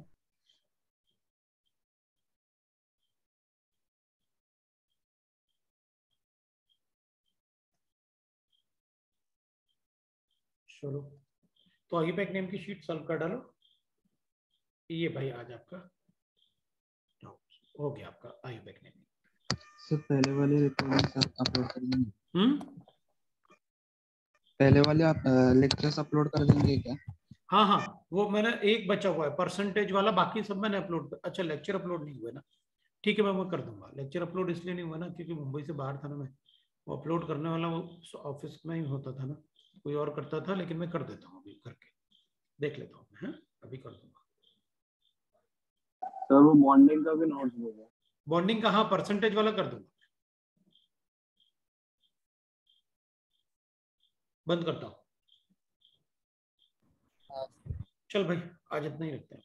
चलो तो आईयूपैक नेम की शीट सॉल्व कर डालो। ये भाई आज आपका हो गया आपका आईयूपैक नेम। सर पहले वाले रिकॉर्डिंग सर अपलोड कर देंगे? पहले वाले आप लेक्चर्स अपलोड कर देंगे क्या? हाँ हाँ, वो मैंने एक बचा हुआ है परसेंटेज वाला, बाकी सब मैंने अपलोड। अच्छा लेक्चर अपलोड नहीं हुए ना, ठीक है मैं कर दूंगा। लेक्चर अपलोड इसलिए नहीं हुआ ना क्योंकि मुंबई से बाहर था ना मैं, वो अपलोड करने वाला वो ऑफिस में ही होता था ना, कोई और करता था, लेकिन मैं कर देता हूँ अभी करके देख लेता हूँ मैं, अभी कर दूंगा। सर वो बॉन्डिंग का भी नोट्स होगा। बॉन्डिंग का हाँ परसेंटेज वाला कर दूंगा। बंद करता हूँ। चल भाई आज इतना ही रखते हैं।